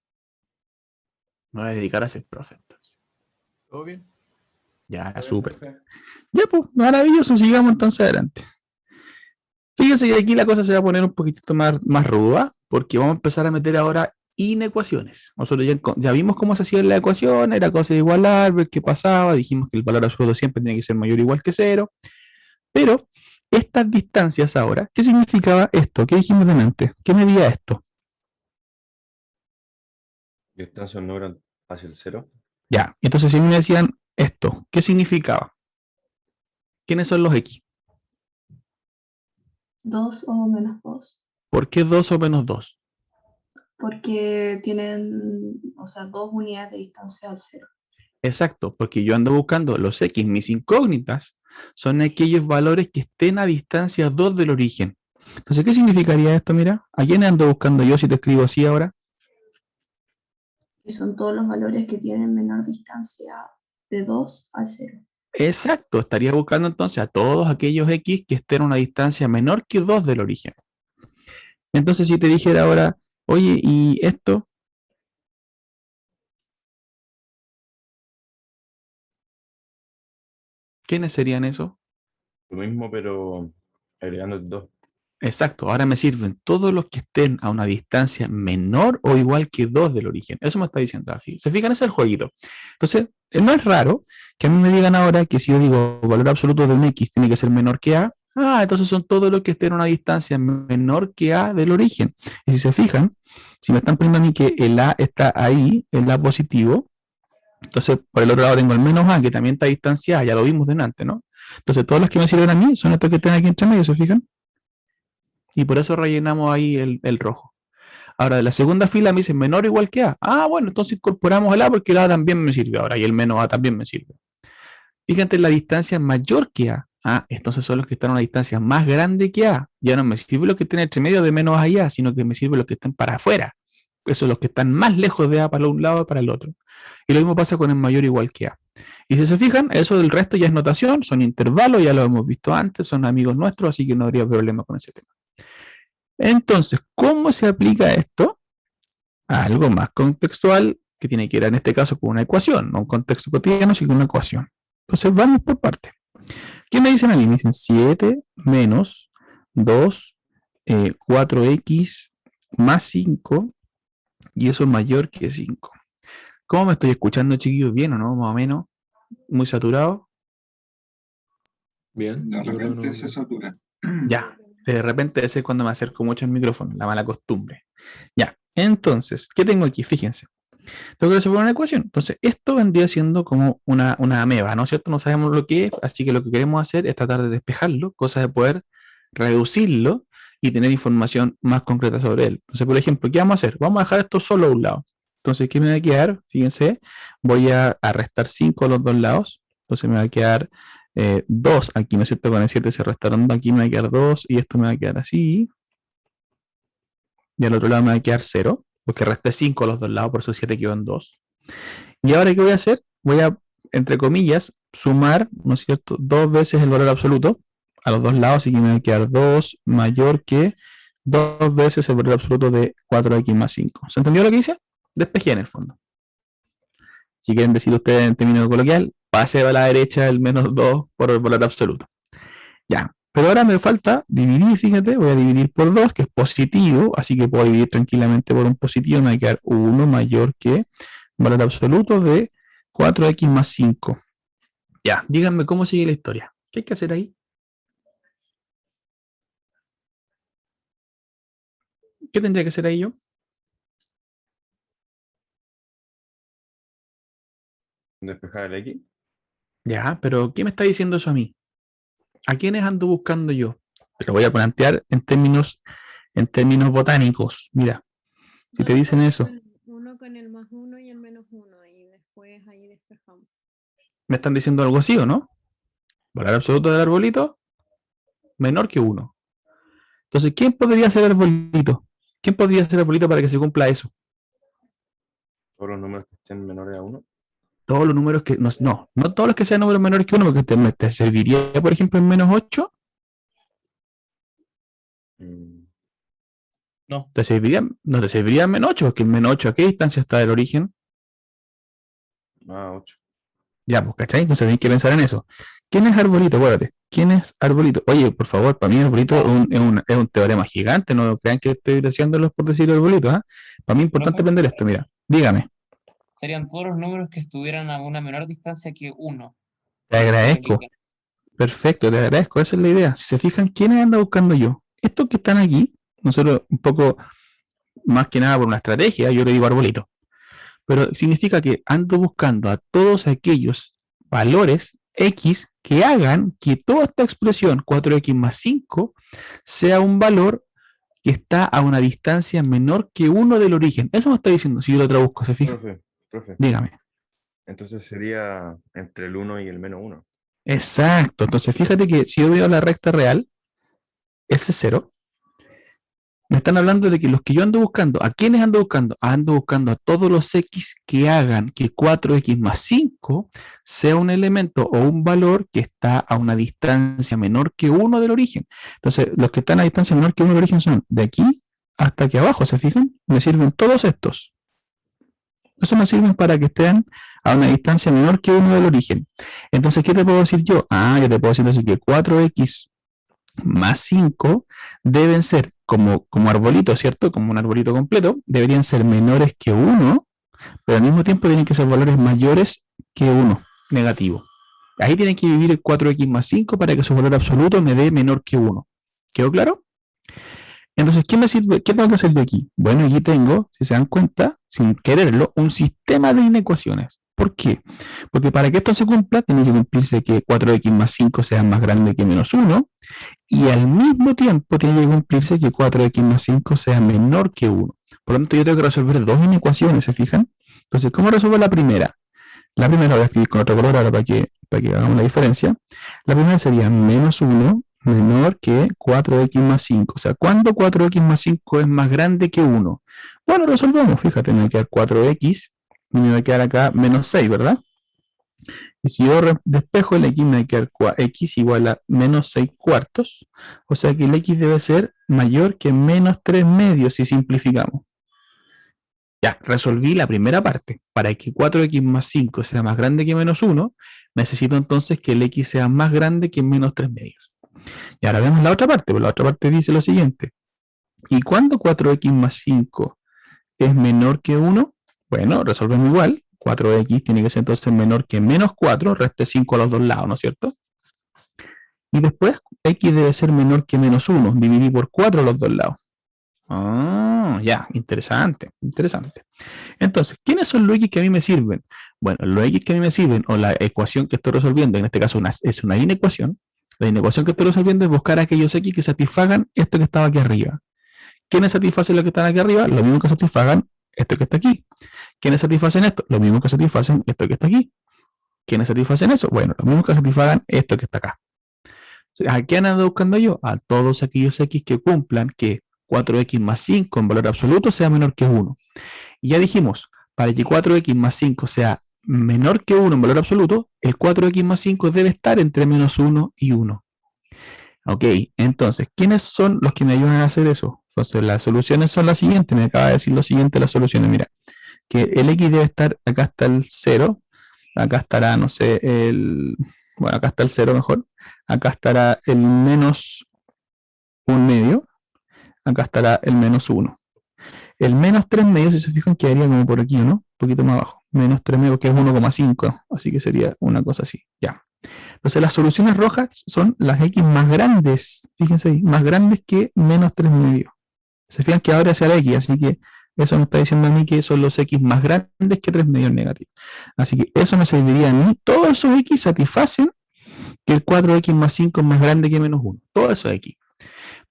Speaker 2: Me voy a dedicar a ser profe entonces.
Speaker 3: ¿Todo bien?
Speaker 2: Ya, súper. Ya, pues, maravilloso. Sigamos entonces adelante. Fíjense que aquí la cosa se va a poner un poquitito más ruda, porque vamos a empezar a meter ahora inecuaciones. Nosotros ya vimos cómo se hacía la ecuación, era cosa de igualar, ver qué pasaba, dijimos que el valor absoluto siempre tiene que ser mayor o igual que 0, pero estas distancias ahora, ¿qué significaba esto? ¿Qué dijimos delante? ¿Qué medía esto?
Speaker 6: Distancia no eran hacia el 0.
Speaker 2: Ya, entonces si me decían esto, ¿qué significaba? ¿Quiénes son los X?
Speaker 9: 2 o menos 2.
Speaker 2: ¿Por qué 2 o menos 2?
Speaker 9: Porque tienen, o sea, 2 unidades de distancia al 0.
Speaker 2: Exacto, porque yo ando buscando los X, mis incógnitas, son aquellos valores que estén a distancia 2 del origen. Entonces, ¿qué significaría esto? Mira, ¿a quién ando buscando yo si te escribo así ahora?
Speaker 9: Y son todos los valores que tienen menor distancia de 2 al 0.
Speaker 2: Exacto, estaría buscando entonces a todos aquellos X que estén a una distancia menor que 2 del origen. Entonces, si te dijera ahora, oye, ¿y esto? ¿Quiénes serían esos?
Speaker 6: Lo mismo, pero agregando el 2.
Speaker 2: Exacto, ahora me sirven todos los que estén a una distancia menor o igual que 2 del origen. Eso me está diciendo. ¿Se fijan? Ese es el jueguito. Entonces, no es raro que a mí me digan ahora que si yo digo valor absoluto de un X tiene que ser menor que A, entonces son todos los que estén a una distancia menor que A del origen. Y si se fijan, si me están poniendo a mí que el A está ahí, el A positivo, entonces por el otro lado tengo el menos A que también está a distancia A, ya lo vimos delante, ¿no? Entonces todos los que me sirven a mí son estos que están aquí entre medio, ¿se fijan? Y por eso rellenamos ahí el rojo. Ahora, de la segunda fila me dice menor o igual que A. Bueno, entonces incorporamos el A porque el A también me sirve ahora y el menos A también me sirve. Fíjate, la distancia mayor que A. Entonces son los que están a una distancia más grande que A. Ya no me sirve los que estén entre medio de menos A y A, sino que me sirve los que están para afuera. Esos son los que están más lejos de A para un lado y para el otro. Y lo mismo pasa con el mayor igual que A. Y si se fijan, eso del resto ya es notación, son intervalos, ya lo hemos visto antes, son amigos nuestros, así que no habría problema con ese tema. Entonces, ¿cómo se aplica esto a algo más contextual que tiene que ver en este caso con una ecuación? No un contexto cotidiano, sino una ecuación. Entonces, vamos por partes. ¿Qué me dicen a mí? Me dicen 7 menos 2, 4x más 5, y eso es mayor que 5. ¿Cómo me estoy escuchando, chiquillos? ¿Bien o no? Más o menos. ¿Muy saturado?
Speaker 3: Bien.
Speaker 5: De
Speaker 3: yo creo que
Speaker 5: repente
Speaker 3: no-
Speaker 5: se satura.
Speaker 2: Ya. De repente ese es cuando me acerco mucho al micrófono, la mala costumbre. Ya. Entonces, ¿qué tengo aquí? Fíjense. Tengo que resolver una ecuación. Entonces, esto vendría siendo como una ameba, ¿no es cierto? No sabemos lo que es, así que lo que queremos hacer es tratar de despejarlo, cosa de poder reducirlo y tener información más concreta sobre él. Entonces, por ejemplo, ¿qué vamos a hacer? Vamos a dejar esto solo a un lado. Entonces, ¿qué me va a quedar? Fíjense, voy a restar 5 a los dos lados. Entonces me va a quedar 2 aquí, ¿no es cierto? Con el 7 se restaron 2, aquí me va a quedar 2 y esto me va a quedar así. Y al otro lado me va a quedar 0, porque resté 5 a los dos lados, por eso 7 quedó en 2. Y ahora, ¿qué voy a hacer? Voy a, entre comillas, sumar, ¿no es cierto?, 2 veces el valor absoluto a los dos lados, así que me va a quedar 2 mayor que 2 veces el valor absoluto de 4x más 5. ¿Se entendió lo que hice? Despejé en el fondo. Si quieren decir ustedes en términos coloquial, pase a la derecha el menos 2 por el valor absoluto. Ya, pero ahora me falta dividir, fíjate, voy a dividir por 2, que es positivo, así que puedo dividir tranquilamente por un positivo, me va a quedar 1 mayor que valor absoluto de 4x más 5. Ya, díganme cómo sigue la historia. ¿Qué hay que hacer ahí? ¿Qué tendría que hacer ahí yo?
Speaker 6: Despejar el X.
Speaker 2: Ya, pero ¿qué me está diciendo eso a mí? ¿A quiénes ando buscando yo? Te lo voy a plantear en términos botánicos. Mira, si te dicen eso,
Speaker 1: Uno con el más 1 y el menos 1 y después ahí despejamos.
Speaker 2: me están diciendo algo así, ¿o no? Valor absoluto del arbolito menor que 1. Entonces, ¿quién podría ser arbolito? ¿Quién podría ser arbolito para que se cumpla eso?
Speaker 6: Todos los números que estén menores a 1.
Speaker 2: Todos los números que... No todos los que sean números menores que 1, porque te serviría, por ejemplo, en menos 8.
Speaker 7: No.
Speaker 2: No te serviría en menos 8, porque en menos 8, ¿a qué distancia está del origen?
Speaker 6: 8.
Speaker 2: Ya, pues, ¿cachai? Entonces hay que pensar en eso. ¿Quién es arbolito? Acuérdate. ¿Quién es arbolito? Oye, por favor, para mí arbolito es un teorema gigante, no crean que estoy diciéndolos por decir arbolito, ¿eh? Para mí es importante
Speaker 7: Profe.
Speaker 2: aprender esto, mira. Dígame.
Speaker 7: Serían todos los números que estuvieran a una menor distancia que 1.
Speaker 2: Te agradezco. Perfecto, te agradezco. Esa es la idea. Si se fijan, ¿quiénes ando buscando yo? Estos que están aquí, nosotros un poco, más que nada por una estrategia, yo le digo arbolito. Pero significa que ando buscando a todos aquellos valores X que hagan que toda esta expresión 4x más 5 sea un valor que está a una distancia menor que 1 del origen. Eso me está diciendo, si yo lo traduzco, ¿se fija?
Speaker 6: Profe.
Speaker 2: Dígame.
Speaker 6: Entonces sería entre el 1 y el menos 1.
Speaker 2: Exacto. Entonces fíjate que si yo veo la recta real, ese es 0. Me están hablando de que los que yo ando buscando, ¿a quiénes ando buscando? Ando buscando a todos los X que hagan que 4x más 5 sea un elemento o un valor que está a una distancia menor que 1 del origen. Entonces, los que están a distancia menor que 1 del origen son de aquí hasta aquí abajo, ¿se fijan? Me sirven todos estos. Eso me sirven para que estén a una distancia menor que 1 del origen. Entonces, ¿qué te puedo decir yo? Yo te puedo decir que 4x más 5 deben ser como arbolito, ¿cierto? Como un arbolito completo, deberían ser menores que 1, pero al mismo tiempo tienen que ser valores mayores que 1, negativo. Ahí tienen que vivir el 4x más 5 para que su valor absoluto me dé menor que 1. ¿Quedó claro? Entonces, ¿qué me sirve? ¿Qué tengo que hacer yo aquí? Bueno, aquí tengo, si se dan cuenta, sin quererlo, un sistema de inecuaciones. ¿Por qué? Porque para que esto se cumpla, tiene que cumplirse que 4x más 5 sea más grande que menos 1, y al mismo tiempo tiene que cumplirse que 4x más 5 sea menor que 1. Por lo tanto, yo tengo que resolver dos inecuaciones, ¿se fijan? Entonces, ¿cómo resuelvo la primera? La primera la voy a escribir con otro color ahora para que hagamos la diferencia. La primera sería menos 1 menor que 4x más 5. O sea, ¿cuándo 4x más 5 es más grande que 1? Bueno, resolvemos. Fíjate, me va a quedar 4x y me va a quedar acá menos 6, ¿verdad? Y si yo despejo el x, me va a quedar x igual a menos 6 cuartos. O sea que el x debe ser mayor que menos 3 medios si simplificamos. Ya, resolví la primera parte. Para que 4x más 5 sea más grande que menos 1, necesito entonces que el x sea más grande que menos 3 medios. Y ahora vemos la otra parte, pues la otra parte dice lo siguiente. ¿Y cuándo 4x más 5 es menor que 1? Bueno, resolvemos igual. 4x tiene que ser entonces menor que menos 4, reste 5 a los dos lados, ¿no es cierto? Y después x debe ser menor que menos 1, dividí por 4 a los dos lados. Ya, interesante, interesante. Entonces, ¿quiénes son los x que a mí me sirven? Bueno, los x que a mí me sirven, o la ecuación que estoy resolviendo, en este caso es una inecuación, La inecuación que estoy resolviendo es buscar aquellos X que satisfagan esto que estaba aquí arriba. ¿Quiénes satisfacen lo que están aquí arriba? Lo mismo que satisfagan esto que está aquí. ¿Quiénes satisfacen esto? Lo mismo que satisfacen esto que está aquí. ¿Quiénes satisfacen eso? Bueno, lo mismo que satisfagan esto que está acá. ¿A quién ando buscando yo? A todos aquellos X que cumplan que 4X más 5 en valor absoluto sea menor que 1. Y ya dijimos, para que 4X más 5 sea menor que 1 en valor absoluto, el 4X más 5 debe estar entre menos 1 y 1. Ok, entonces, ¿quiénes son los que me ayudan a hacer eso? Entonces, las soluciones son las siguientes. Me acaba de decir lo siguiente las soluciones. Mira, que el X debe estar, acá está el 0, acá estará, no sé, bueno, acá está el 0 mejor, acá estará el menos 1/2, acá estará el menos 1. El menos 3/2, si se fijan, quedaría como por aquí, ¿no? Un poquito más abajo. Menos 3/2, que es 1,5. Así que sería una cosa así. Ya. Entonces, las soluciones rojas son las X más grandes. Fíjense ahí, más grandes que menos 3/2. Se fijan que ahora hacia la X, así que eso me está diciendo a mí que son los X más grandes que 3/2 negativos. Así que eso me serviría a mí. Todos esos X satisfacen que el 4X más 5 es más grande que menos 1. Todos esos X.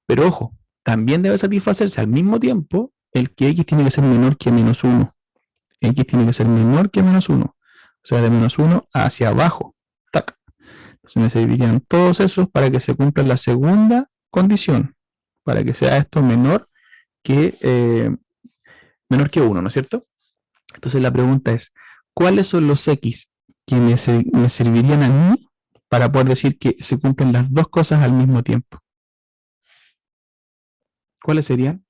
Speaker 2: Pero ojo, también debe satisfacerse al mismo tiempo el que X tiene que ser menor que menos 1. X tiene que ser menor que menos 1. O sea, de menos 1 hacia abajo. Tac. Entonces me servirían todos esos para que se cumpla la segunda condición. Para que sea esto menor que 1, ¿no es cierto? Entonces la pregunta es, ¿cuáles son los X que me servirían a mí para poder decir que se cumplen las dos cosas al mismo tiempo? ¿Cuáles serían?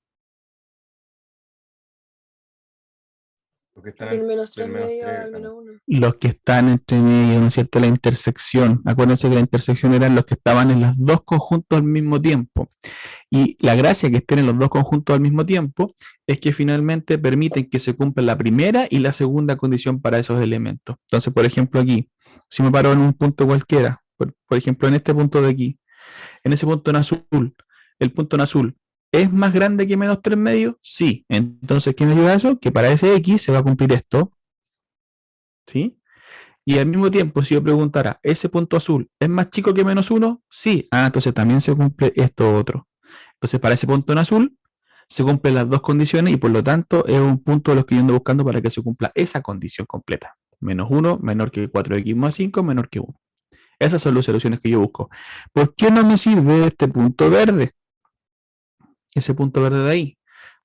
Speaker 6: Los que están
Speaker 8: Del menos
Speaker 6: del
Speaker 8: 3
Speaker 6: menos
Speaker 8: medio
Speaker 6: 3
Speaker 8: al menos 1.
Speaker 2: Los que están entre medio, ¿no es cierto? La intersección. Acuérdense que la intersección eran los que estaban en los dos conjuntos al mismo tiempo. Y la gracia que estén en los dos conjuntos al mismo tiempo es que finalmente permiten que se cumpla la primera y la segunda condición para esos elementos. Entonces, por ejemplo, aquí, si me paro en un punto cualquiera, por ejemplo, en este punto de aquí, en ese punto en azul, el punto en azul, ¿es más grande que menos 3/2? Sí. Entonces, ¿qué me ayuda a eso? Que para ese X se va a cumplir esto. ¿Sí? Y al mismo tiempo, si yo preguntara, ¿ese punto azul es más chico que menos 1? Sí. Ah, entonces también se cumple esto otro. Entonces, para ese punto en azul, se cumplen las dos condiciones y por lo tanto es un punto de los que yo ando buscando para que se cumpla esa condición completa. Menos 1, menor que 4X más 5, menor que 1. Esas son las soluciones que yo busco. ¿Por qué no me sirve este punto verde? Ese punto verde de ahí.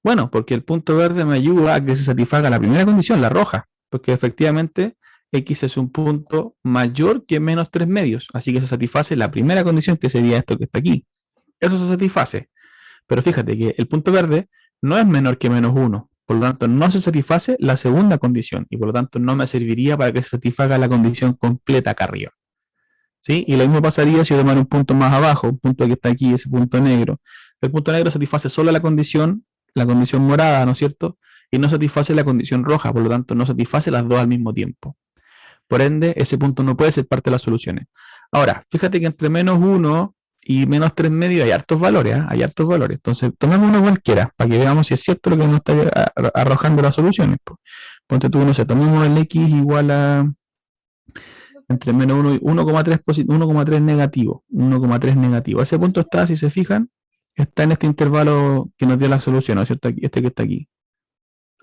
Speaker 2: Bueno, porque el punto verde me ayuda a que se satisfaga la primera condición, la roja, porque efectivamente X es un punto mayor que menos 3/2, así que se satisface la primera condición, que sería esto que está aquí. Eso se satisface. Pero fíjate que el punto verde no es menor que menos 1, por lo tanto no se satisface la segunda condición y por lo tanto no me serviría para que se satisfaga la condición completa acá arriba. ¿Sí? Y lo mismo pasaría si yo tomara un punto más abajo, un punto que está aquí, ese punto negro. El punto negro satisface solo la condición morada, ¿no es cierto? Y no satisface la condición roja, por lo tanto no satisface las dos al mismo tiempo. Por ende, ese punto no puede ser parte de las soluciones. Ahora, fíjate que entre menos 1 y menos 3/2 hay hartos valores, ¿eh? Hay hartos valores. Entonces, tomemos uno cualquiera, para que veamos si es cierto lo que nos está arrojando las soluciones. Pues. Ponte tú, no sé, tomemos el X igual a entre menos 1 y 1,3 negativo. 1,3 negativo. Ese punto está, si se fijan, está en este intervalo que nos dio la solución, ¿no es cierto? Este que está aquí.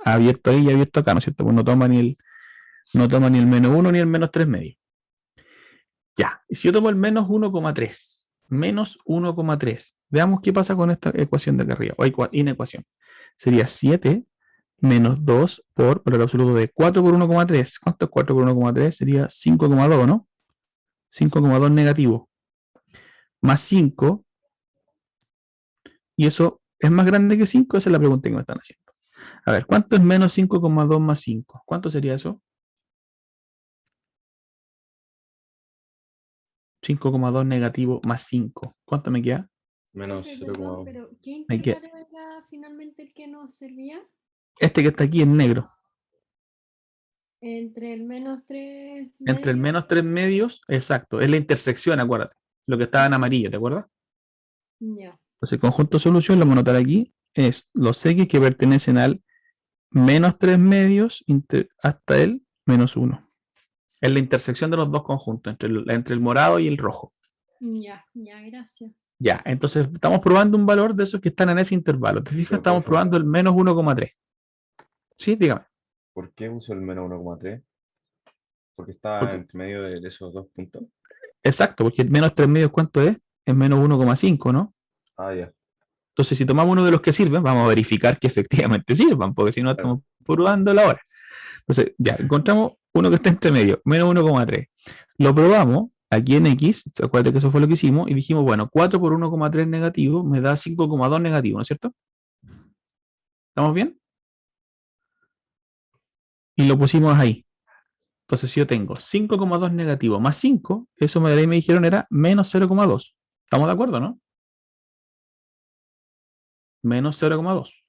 Speaker 2: Abierto ahí y abierto acá, ¿no es cierto? Pues no toma ni el menos 1 ni el menos 3/2. Ya, y si yo tomo el menos 1,3, menos 1,3, veamos qué pasa con esta ecuación de acá arriba, o inecuación. Sería 7 menos 2 por valor absoluto de 4 por 1,3. ¿Cuánto es 4 por 1,3? Sería 5,2, ¿no? 5,2 negativo. Más 5. Y eso es más grande que 5, esa es la pregunta que me están haciendo. A ver, ¿cuánto es menos 5,2 más 5? ¿Cuánto sería eso? 5,2 negativo más 5. ¿Cuánto me queda?
Speaker 6: Menos
Speaker 1: Profe, perdón,
Speaker 6: 0,2.
Speaker 1: pero ¿qué
Speaker 2: Me queda-
Speaker 1: intervalo era finalmente el que nos servía?
Speaker 2: Este que está aquí en negro.
Speaker 1: Entre el menos 3
Speaker 2: Entre el menos 3 medios, exacto. Es la intersección, acuérdate. Lo que estaba en amarillo, ¿te acuerdas?
Speaker 1: Ya.
Speaker 2: Entonces, el conjunto solución, lo vamos a anotar aquí, es los X que pertenecen al menos 3 medios hasta el menos 1. Es la intersección de los dos conjuntos, entre el morado y el rojo.
Speaker 1: Ya, gracias.
Speaker 2: Ya, entonces estamos probando un valor de esos que están en ese intervalo. ¿Te fijas?
Speaker 6: Pero,
Speaker 2: Estamos
Speaker 6: por
Speaker 2: probando el menos 1,3. ¿Sí? Dígame.
Speaker 6: ¿Por qué uso el menos 1,3? Porque está entre medio de esos dos puntos.
Speaker 2: Exacto, porque menos 3 medios, ¿cuánto es? Es menos 1,5, ¿no?
Speaker 6: Ah, ya.
Speaker 2: Entonces, si tomamos uno de los que sirven, vamos a verificar que efectivamente sirvan, porque si no estamos probando la hora. Entonces, ya, encontramos uno que está entre medio, menos 1,3. Lo probamos aquí en X, acuérdate que eso fue lo que hicimos, y dijimos, bueno, 4 por 1,3 negativo me da 5,2 negativo, ¿no es cierto? ¿Estamos bien? Y lo pusimos ahí. Entonces, si yo tengo 5,2 negativo más 5, eso me dijeron era menos 0,2. ¿Estamos de acuerdo, no? Menos 0,2.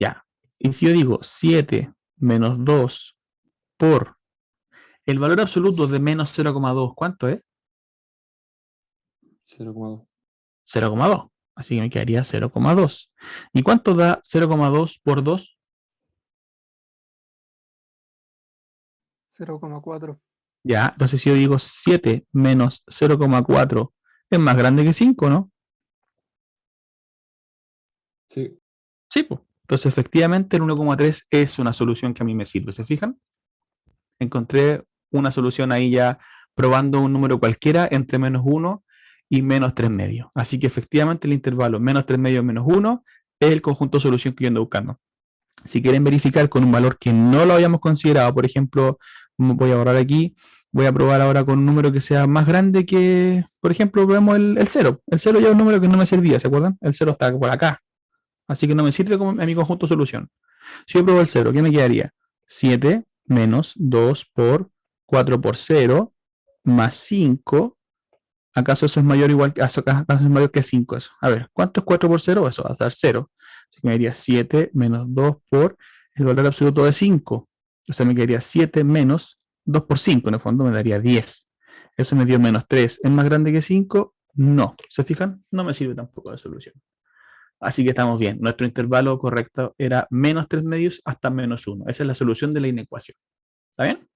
Speaker 2: Ya. Y si yo digo 7 menos 2 por el valor absoluto de menos 0,2, ¿cuánto es?
Speaker 3: 0,2.
Speaker 2: 0,2. Así que me quedaría 0,2. ¿Y cuánto da 0,2 por 2?
Speaker 8: 0,4.
Speaker 2: Ya, entonces si yo digo 7 menos 0,4 es más grande que 5, ¿no?
Speaker 3: Sí.
Speaker 2: Sí, pues. Entonces efectivamente el 1,3 es una solución que a mí me sirve. ¿Se fijan? Encontré una solución ahí ya probando un número cualquiera entre menos 1 y menos 3 medios. Así que efectivamente el intervalo menos 3 medios menos 1 es el conjunto de solución que yo ando buscando. Si quieren verificar con un valor que no lo habíamos considerado, por ejemplo, voy a borrar aquí, voy a probar ahora con un número que sea más grande que, por ejemplo, vemos el 0. El 0 ya es un número que no me servía, ¿se acuerdan? El 0 está por acá. Así que no me sirve como en mi conjunto de solución. Si yo pruebo el 0, ¿qué me quedaría? 7 menos 2 por 4 por 0 más 5. ¿Acaso eso es mayor igual que, acaso es mayor que 5 eso? A ver, ¿cuánto es 4 por 0? Eso va a dar 0. Así que me quedaría 7 menos 2 por el valor absoluto de 5. O sea, me quedaría 7 menos 2 por 5. En el fondo me daría 10. Eso me dio menos 3. ¿Es más grande que 5? No. ¿Se fijan? No me sirve tampoco de solución. Así que estamos bien. Nuestro intervalo correcto era menos 3 medios hasta menos 1. Esa es la solución de la inecuación. ¿Está bien?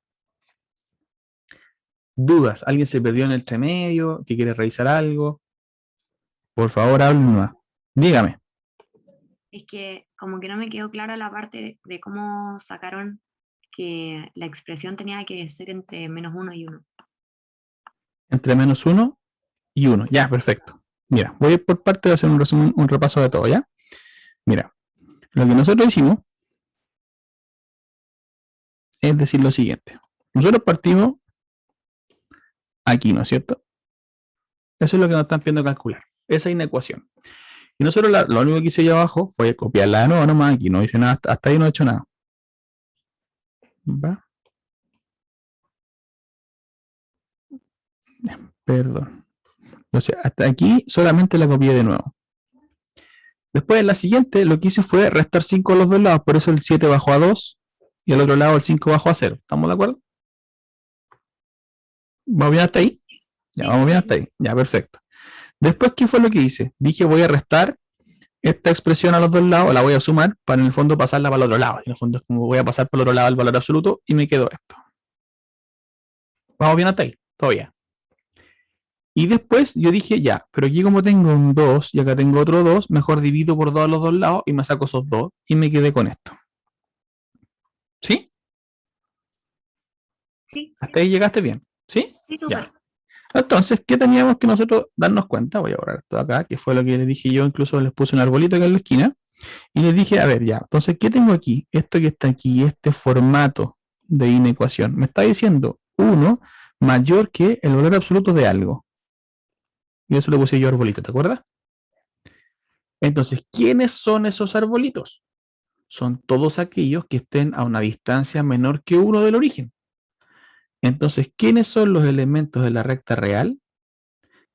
Speaker 2: ¿Dudas? ¿Alguien se perdió en el entremedio? ¿Que quiere revisar algo? Por favor, háblenme. Dígame.
Speaker 10: Es que como que no me quedó clara la parte de cómo sacaron que la expresión tenía que ser entre menos 1 y 1.
Speaker 2: Entre menos 1 y 1. Ya, perfecto. Mira, voy a ir por parte de hacer un resumen, un repaso de todo, ¿ya? Mira, lo que nosotros hicimos es decir lo siguiente. Nosotros partimos aquí, ¿no es cierto? Eso es lo que nos están pidiendo calcular. Esa inecuación. Y nosotros lo único que hice allá abajo fue copiarla de nuevo nomás. Aquí no hice nada, hasta ahí no he hecho nada. ¿Va? Perdón. Entonces, hasta aquí solamente la copié de nuevo. Después, en la siguiente, lo que hice fue restar 5 a los dos lados. Por eso el 7 bajó a 2 y al otro lado el 5 bajó a 0. ¿Estamos de acuerdo? ¿Vamos bien hasta ahí? Ya, vamos bien hasta ahí. Ya, perfecto. Después, ¿qué fue lo que hice? Dije, voy a restar esta expresión a los dos lados, la voy a sumar para en el fondo pasarla para el otro lado. En el fondo es como voy a pasar por el otro lado el valor absoluto y me quedo esto. ¿Vamos bien hasta ahí? Todavía. Y después yo dije, ya, pero aquí como tengo un 2 y acá tengo otro 2, mejor divido por 2 a los dos lados y me saco esos 2 y me quedé con esto. ¿Sí?
Speaker 10: Sí.
Speaker 2: Hasta ahí llegaste bien. ¿Sí?
Speaker 10: Sí,
Speaker 2: Ya. Entonces, ¿qué teníamos que nosotros darnos cuenta? Voy a borrar esto acá, que fue lo que les dije yo, incluso les puse un arbolito acá en la esquina, y les dije, a ver, ya, entonces, ¿qué tengo aquí? Esto que está aquí, este formato de inecuación, me está diciendo 1 mayor que el valor absoluto de algo. Y eso le puse yo arbolito, ¿te acuerdas? Entonces, ¿quiénes son esos arbolitos? Son todos aquellos que estén a una distancia menor que 1 del origen. Entonces, ¿quiénes son los elementos de la recta real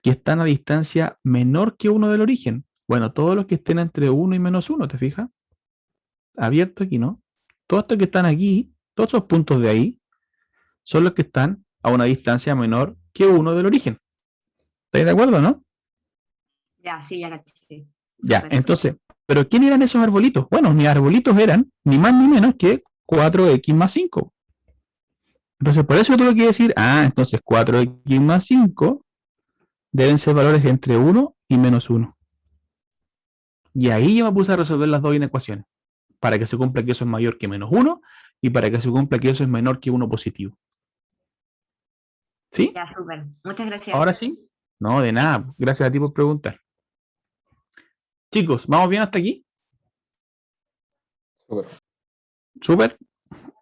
Speaker 2: que están a distancia menor que 1 del origen? Bueno, todos los que estén entre 1 y menos 1, ¿te fijas? Abierto aquí, ¿no? Todos estos que están aquí, todos estos puntos de ahí, son los que están a una distancia menor que 1 del origen. ¿Estáis de acuerdo, no?
Speaker 10: Ya, sí, ya caché.
Speaker 2: Ya,
Speaker 10: Súper.
Speaker 2: entonces, ¿pero quién eran esos arbolitos? Bueno, mis arbolitos eran ni más ni menos que 4x más 5. Entonces, por eso yo tuve que decir, entonces 4x más 5 deben ser valores entre 1 y -1. Y ahí yo me puse a resolver las dos inecuaciones, para que se cumpla que eso es mayor que -1 y para que se cumpla que eso es menor que 1 positivo. ¿Sí?
Speaker 10: Ya, súper. Muchas gracias.
Speaker 2: ¿Ahora sí? No, de nada. Gracias a ti por preguntar. Chicos, ¿vamos bien hasta aquí?
Speaker 3: Súper.
Speaker 2: ¿Súper?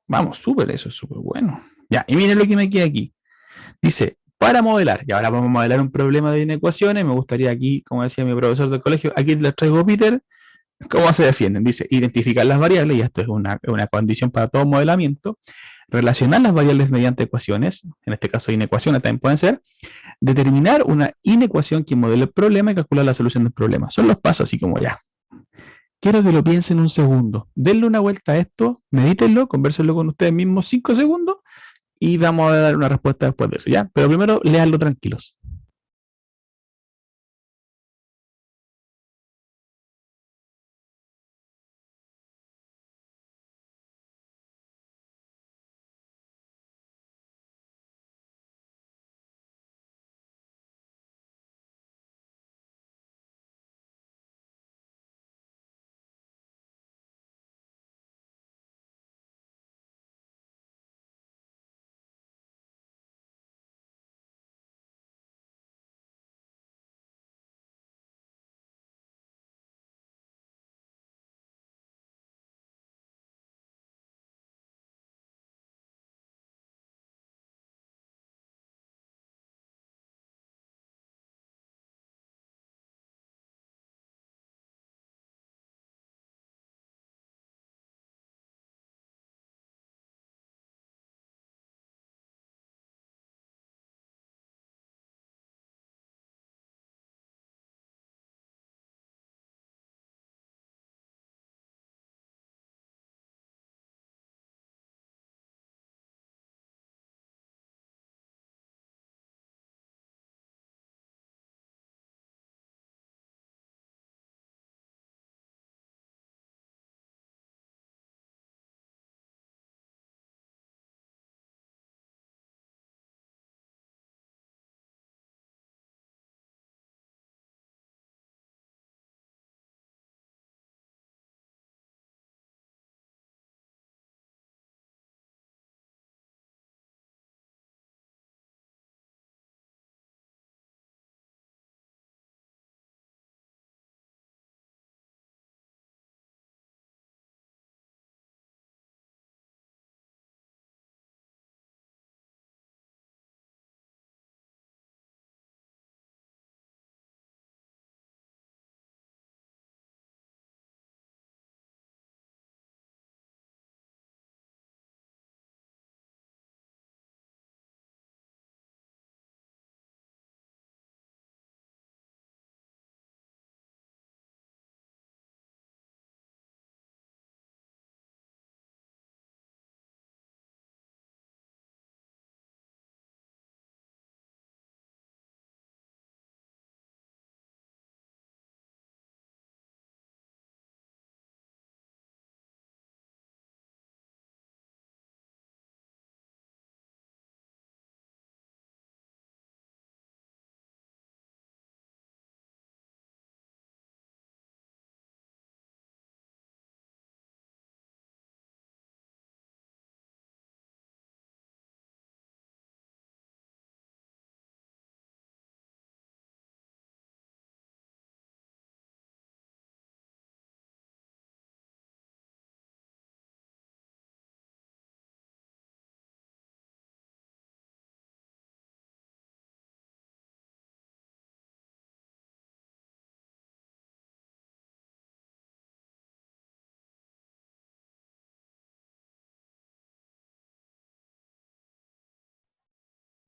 Speaker 2: Vamos, súper, eso es súper bueno. Ya, y miren lo que me queda aquí. Dice, para modelar, y ahora vamos a modelar un problema de inecuaciones, me gustaría aquí, como decía mi profesor del colegio, aquí les traigo Peter, ¿cómo se defienden? Dice, identificar las variables, y esto es una condición para todo modelamiento, relacionar las variables mediante ecuaciones, en este caso inecuaciones también pueden ser, determinar una inecuación que modele el problema y calcular la solución del problema. Son los pasos así como ya. Quiero que lo piensen un segundo. Denle una vuelta a esto, medítenlo, convérsenlo con ustedes mismos 5 segundos y vamos a dar una respuesta después de eso, ¿ya? Pero primero, léanlo tranquilos.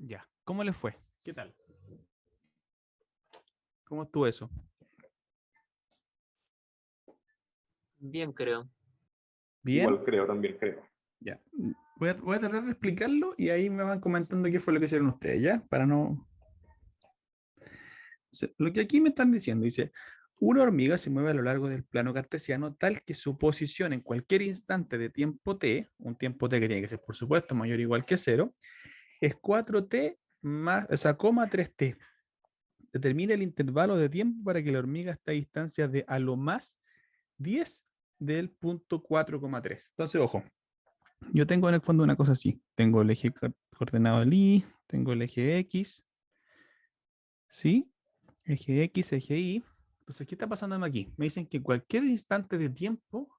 Speaker 2: Ya, ¿cómo les fue? ¿Qué tal? ¿Cómo estuvo eso?
Speaker 7: Bien, creo.
Speaker 2: ¿Bien?
Speaker 6: Igual creo, también creo.
Speaker 2: Ya. Voy a tratar de explicarlo y ahí me van comentando qué fue lo que hicieron ustedes, ¿ya? Para no... Lo que aquí me están diciendo, dice, una hormiga se mueve a lo largo del plano cartesiano tal que su posición en cualquier instante de tiempo t, un tiempo t que tiene que ser, por supuesto, mayor o igual que 0, es 4t más, o sea, 3t.
Speaker 11: determina el intervalo de tiempo para que la hormiga esté a distancia de a lo más 10 del punto 4,3. Entonces, ojo, yo tengo en el fondo una cosa así. Tengo el eje coordenado del Y, tengo el eje X, ¿sí? Eje X, eje Y. Entonces, ¿qué está pasando aquí? Me dicen que en cualquier instante de tiempo,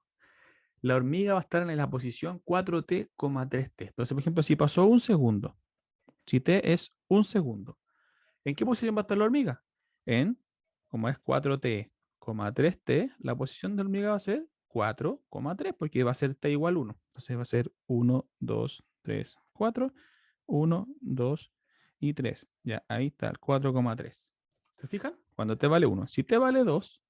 Speaker 11: la hormiga va a estar en la posición 4t,3t. Entonces, por ejemplo, si pasó un segundo, si t es un segundo, ¿en qué posición va a estar la hormiga? Como es 4t,3t, la posición de la hormiga va a ser 4,3, porque va a ser t igual 1. Entonces va a ser 1, 2, 3, 4, 1, 2 y 3. Ya, ahí está el 4,3. ¿Se fijan? Cuando t vale 1. Si t vale 2,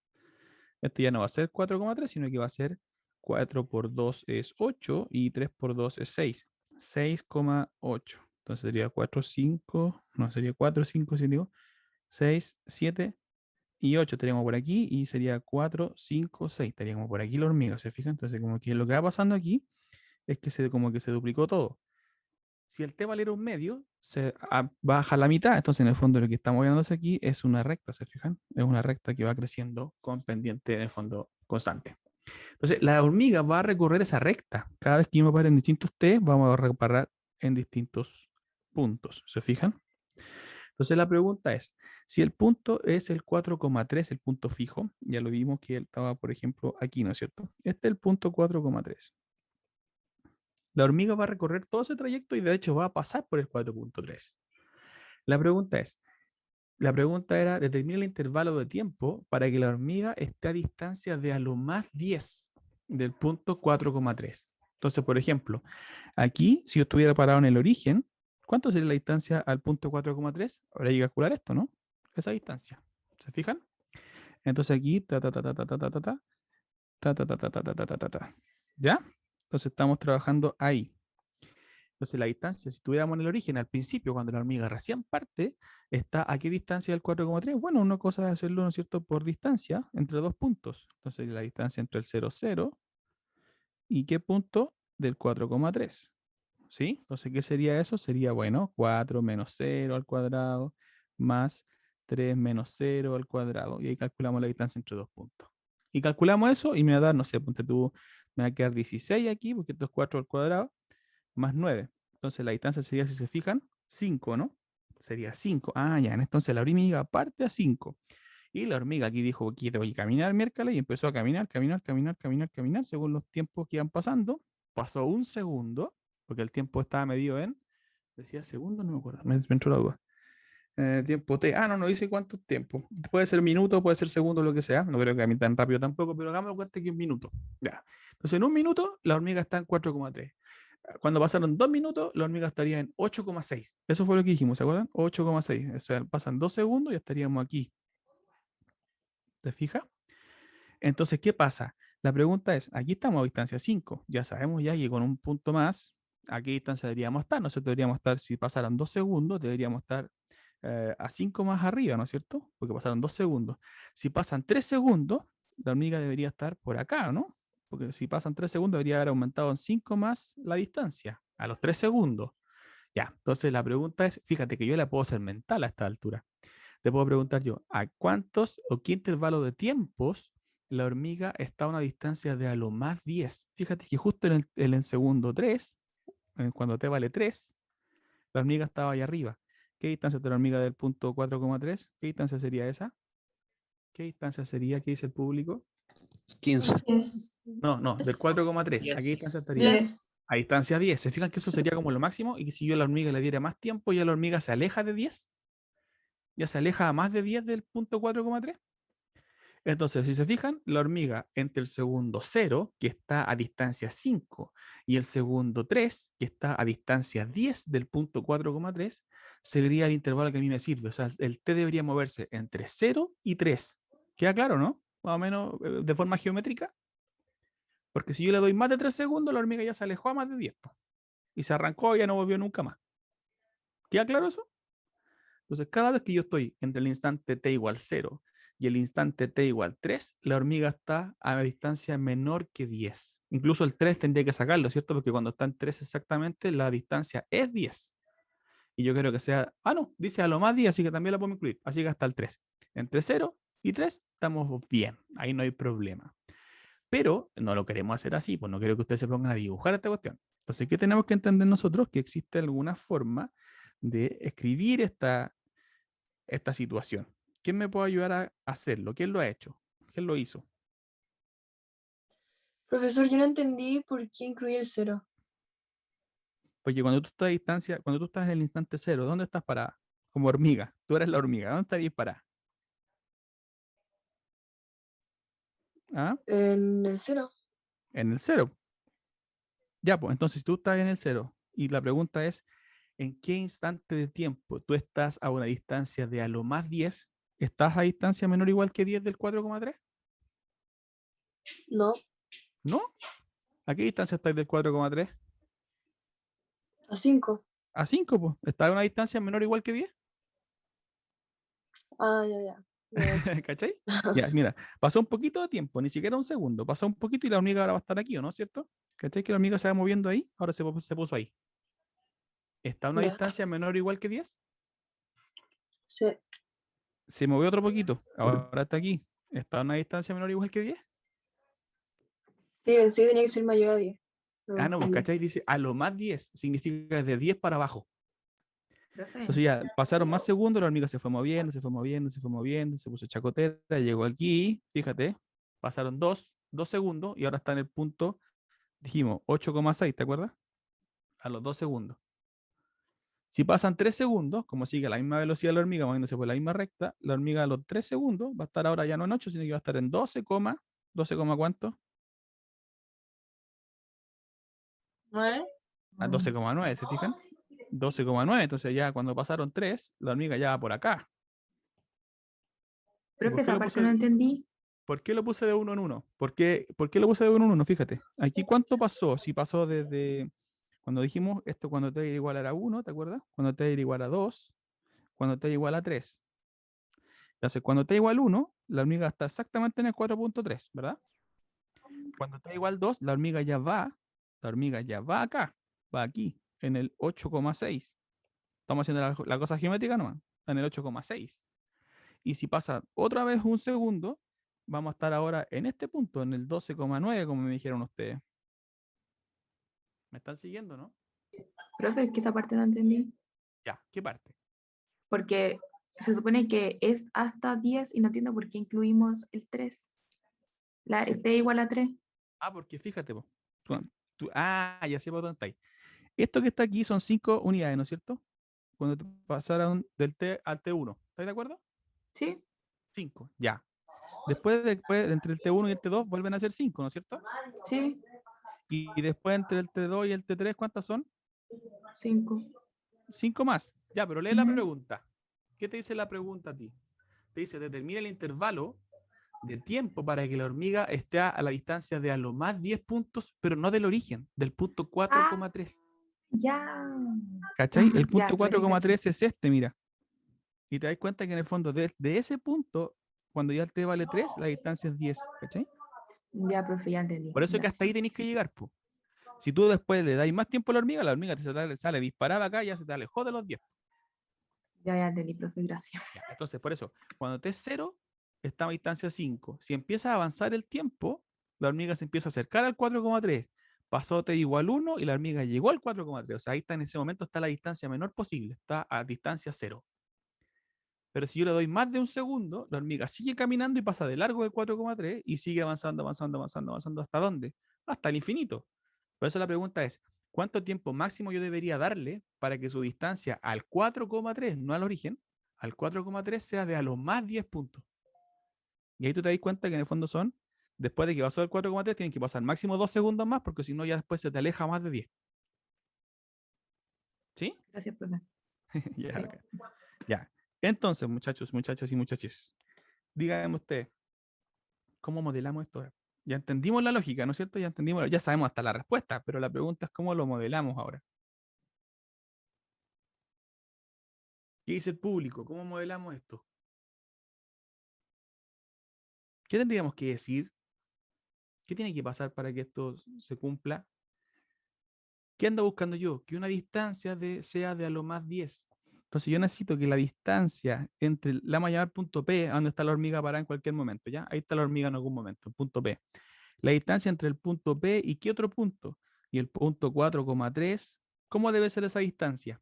Speaker 11: este ya no va a ser 4,3, sino que va a ser 4 por 2 es 8 y 3 por 2 es 6. 6,8. Entonces sería 4, 5, no, sería 4, 5, 6, 7 y 8 estaríamos por aquí y sería 4, 5, 6. Estaríamos por aquí la hormiga, ¿se fijan? Entonces como que lo que va pasando aquí es que como que se duplicó todo. Si el t valiera un medio, se baja la mitad. Entonces en el fondo lo que estamos viendo aquí es una recta, ¿se fijan? Es una recta que va creciendo con pendiente en el fondo constante. Entonces la hormiga va a recorrer esa recta. Cada vez que yo me pare en distintos t, vamos a reparar en distintos puntos, ¿se fijan? Entonces la pregunta es, si el punto es el 4,3, el punto fijo, ya lo vimos que él estaba, por ejemplo, aquí, ¿no es cierto? Este es el punto 4,3. La hormiga va a recorrer todo ese trayecto y de hecho va a pasar por el 4,3. La pregunta era, determina el intervalo de tiempo para que la hormiga esté a distancia de a lo más 10 del punto 4,3. Entonces, por ejemplo, aquí, si yo estuviera parado en el origen, ¿cuánto sería la distancia al punto 4,3? Habría que calcular esto, ¿no? Esa distancia. ¿Se fijan? Entonces aquí, ¿ya? Entonces estamos trabajando ahí. Entonces la distancia, si estuviéramos en el origen, al principio, cuando la hormiga recién parte, está a qué distancia del 4,3. Bueno, una cosa es hacerlo, ¿no es cierto?, por distancia, entre dos puntos. Entonces la distancia entre el 0, 0 y qué punto del 4,3. ¿Sí? Entonces, ¿qué sería eso? Sería, bueno, 4 menos 0 al cuadrado más 3 menos 0 al cuadrado. Y ahí calculamos la distancia entre dos puntos. Y calculamos eso y me va a dar, no sé, ponte tú, me va a quedar 16 aquí, porque esto es 4 al cuadrado, más 9. Entonces la distancia sería, si se fijan, 5, ¿no? Sería 5. Ah, ya, entonces la hormiga parte a 5. Y la hormiga aquí dijo, quiero caminar miércoles, y empezó a caminar, según los tiempos que iban pasando. Pasó un segundo, porque el tiempo estaba medido en, decía segundo, no me acuerdo, me entró la duda. Tiempo T, no dice cuánto tiempo. Puede ser minuto, puede ser segundo, lo que sea. No creo que a mí tan rápido tampoco, pero hagámoslo cuenta que un minuto. Ya. Entonces en un minuto la hormiga está en 4,3. Cuando pasaron 2 minutos, la hormiga estaría en 8,6. Eso fue lo que dijimos, ¿se acuerdan? 8,6. O sea, pasan 2 segundos y estaríamos aquí. ¿Te fijas? Entonces, ¿qué pasa? La pregunta es, aquí estamos a distancia 5. Ya sabemos ya que con un punto más, ¿a qué distancia deberíamos estar? Nosotros deberíamos estar, si pasaran 2 segundos, deberíamos estar a 5 más arriba, ¿no es cierto? Porque pasaron 2 segundos. Si pasan 3 segundos, la hormiga debería estar por acá, ¿no? Porque si pasan 3 segundos, debería haber aumentado en 5 más la distancia, a los 3 segundos. Ya, entonces la pregunta es, fíjate que yo la puedo hacer mental a esta altura. Te puedo preguntar yo, ¿a cuántos o qué intervalo de tiempos la hormiga está a una distancia de a lo más 10? Fíjate que justo en el segundo 3, cuando t vale 3, la hormiga estaba ahí arriba. ¿Qué distancia de la hormiga del punto 4,3? ¿Qué distancia sería esa? ¿Qué distancia sería? ¿Qué dice el público?
Speaker 2: 15.
Speaker 11: No, del 4,3. ¿A qué distancia estaría?
Speaker 9: 10.
Speaker 11: A distancia 10. ¿Se fijan que eso sería como lo máximo? Y que si yo a la hormiga le diera más tiempo, ya la hormiga se aleja de 10. Ya se aleja a más de 10 del punto 4,3. Entonces, si se fijan, la hormiga entre el segundo 0, que está a distancia 5, y el segundo 3, que está a distancia 10 del punto 4,3, sería el intervalo que a mí me sirve. O sea, el t debería moverse entre 0 y 3. ¿Queda claro, no? Más o menos de forma geométrica. Porque si yo le doy más de 3 segundos, la hormiga ya se alejó a más de 10. Y se arrancó y ya no volvió nunca más. ¿Queda claro eso? Entonces, cada vez que yo estoy entre el instante t igual 0 y el instante t igual 3, la hormiga está a una distancia menor que 10. Incluso el 3 tendría que sacarlo, ¿cierto? Porque cuando está en 3 exactamente, la distancia es 10. y yo quiero que sea, no, dice a lo más 10, así que también la podemos incluir, así que hasta el 3. Entre 0 y 3 estamos bien, ahí no hay problema. Pero no lo queremos hacer así, pues no quiero que ustedes se pongan a dibujar esta cuestión. Entonces, ¿qué tenemos que entender nosotros? Que existe alguna forma de escribir esta situación. ¿Quién me puede ayudar a hacerlo? ¿Quién lo ha hecho? ¿Quién lo hizo?
Speaker 8: Profesor, yo no entendí por qué incluir el 0.
Speaker 11: Porque cuando tú estás a distancia, cuando tú estás en el instante 0, ¿dónde estás parada? Como hormiga. Tú eres la hormiga. ¿Dónde estás parada? ¿Ah?
Speaker 8: En el 0.
Speaker 11: En el 0. Ya, pues entonces si tú estás en el 0 y la pregunta es, ¿en qué instante de tiempo tú estás a una distancia de a lo más 10? ¿Estás a distancia menor o igual que 10 del 4,3?
Speaker 8: No,
Speaker 11: ¿No? ¿A qué distancia estás del 4,3?
Speaker 8: a 5.
Speaker 11: A 5, pues. ¿Estás a una distancia menor o igual que 10?
Speaker 8: Ah, ya.
Speaker 11: ¿Cachai? Ya, mira, pasó un poquito de tiempo, ni siquiera un segundo, pasó un poquito y la hormiga ahora va a estar aquí, ¿o no? ¿Cierto? ¿Cachai? Que la hormiga se va moviendo ahí, ahora se puso ahí. ¿Está a una
Speaker 8: Ya.
Speaker 11: distancia menor o igual que 10?
Speaker 8: Sí.
Speaker 11: Se movió otro poquito, ahora está aquí. ¿Está a una distancia menor o igual que 10?
Speaker 8: Sí, en sí tenía que ser mayor a 10. Me
Speaker 11: No, pues,
Speaker 8: confundí.
Speaker 11: ¿cachai? Dice a lo más 10, significa desde 10 para abajo.
Speaker 10: Profe,
Speaker 11: Entonces ya pasaron más segundos, la hormiga se fue moviendo, se fue moviendo, se fue moviendo, se puso chacotera, llegó aquí, fíjate, pasaron 2 segundos y ahora está en el punto, dijimos 8,6, ¿te acuerdas? A los 2 segundos. Si pasan 3 segundos, como sigue a la misma velocidad de la hormiga, moviéndose por la misma recta, la hormiga a los 3 segundos va a estar ahora ya no en 8, sino que va a estar en 12, 12, ¿cuánto?
Speaker 8: ¿9?
Speaker 11: A 12,9, ¿se fijan? 12,9, entonces ya cuando pasaron 3, la hormiga ya va por acá. ¿Y
Speaker 10: profe, esa parte no entendí.
Speaker 11: ¿Por qué lo puse de 1 en 1? ¿Por qué lo puse de 1 en 1? Fíjate, aquí cuánto pasó, si pasó desde, cuando dijimos esto, cuando t era igual a 1, ¿te acuerdas? Cuando t era igual a 2, cuando t igual a 3. Entonces, cuando t igual a 1, la hormiga está exactamente en el 4,3, ¿verdad? Cuando t igual a 2, la hormiga ya va acá, va aquí, en el 8,6. Estamos haciendo la cosa geométrica nomás, está en el 8,6. Y si pasa otra vez un segundo, vamos a estar ahora en este punto, en el 12,9, como me dijeron ustedes. ¿Me están siguiendo, no?
Speaker 10: Profe, es que esa parte no entendí.
Speaker 11: Ya, ¿qué parte?
Speaker 10: Porque se supone que es hasta 10 y no entiendo por qué incluimos el 3. El t igual a 3.
Speaker 11: Porque fíjate, po, ya sé por dónde estáis. Esto que está aquí son 5 unidades, ¿no es cierto? Cuando te pasaron del T al T1. ¿Estás de acuerdo?
Speaker 10: ¿Sí?
Speaker 11: 5, ya. Después, entre el T1 y el T2 vuelven a ser 5, ¿no es cierto?
Speaker 10: Sí.
Speaker 11: Y después entre el T2 y el T3, ¿cuántas son?
Speaker 10: 5.
Speaker 11: 5 más. Ya, pero lee la pregunta. ¿Qué te dice la pregunta a ti? Te dice, determina el intervalo de tiempo para que la hormiga esté a la distancia de a lo más 10 puntos, pero no del origen, del punto 4,3.
Speaker 10: Ya.
Speaker 11: ¿Cachai? El
Speaker 10: Ya,
Speaker 11: punto
Speaker 10: caché,
Speaker 11: 4,3 es este, mira. Y te das cuenta que en el fondo de ese punto, cuando ya el t vale 3, la distancia es 10. ¿Cachai?
Speaker 10: Ya, profe, ya entendí.
Speaker 11: Por eso es que hasta ahí tenéis que llegar, po. Si tú después le dais más tiempo a la hormiga te sale disparada acá y ya se te alejó de los 10.
Speaker 10: Ya entendí, profe, gracias.
Speaker 11: Ya, entonces, por eso, cuando t es 0, está a distancia 5. Si empieza a avanzar el tiempo, la hormiga se empieza a acercar al 4,3. Pasó t igual 1 y la hormiga llegó al 4,3. O sea, ahí está, en ese momento está la distancia menor posible. Está a distancia 0. Pero si yo le doy más de un segundo, la hormiga sigue caminando y pasa de largo del 4,3 y sigue avanzando, ¿hasta dónde? Hasta el infinito. Por eso la pregunta es, ¿cuánto tiempo máximo yo debería darle para que su distancia al 4,3, no al origen, al 4,3 sea de a lo más 10 puntos? Y ahí tú te das cuenta que en el fondo son, después de que pasó el 4,3, tienen que pasar máximo 2 segundos más, porque si no ya después se te aleja más de 10. ¿Sí?
Speaker 10: Gracias, profe.
Speaker 11: Ya,
Speaker 10: Sí.
Speaker 11: ok. Ya. Entonces, muchachos, muchachas y muchachos, díganme ustedes, ¿cómo modelamos esto ahora? Ya entendimos la lógica, ¿no es cierto? Ya sabemos hasta la respuesta, pero la pregunta es cómo lo modelamos ahora. ¿Qué dice el público? ¿Cómo modelamos esto? ¿Qué tendríamos que decir? ¿Qué tiene que pasar para que esto se cumpla? ¿Qué ando buscando yo? Que una distancia sea de a lo más 10. Entonces yo necesito que la distancia entre la vamos a llamar punto P, a donde está la hormiga parada en cualquier momento, ¿ya? Ahí está la hormiga en algún momento, el punto P. La distancia entre el punto P y qué otro punto. Y el punto 4,3, ¿cómo debe ser esa distancia?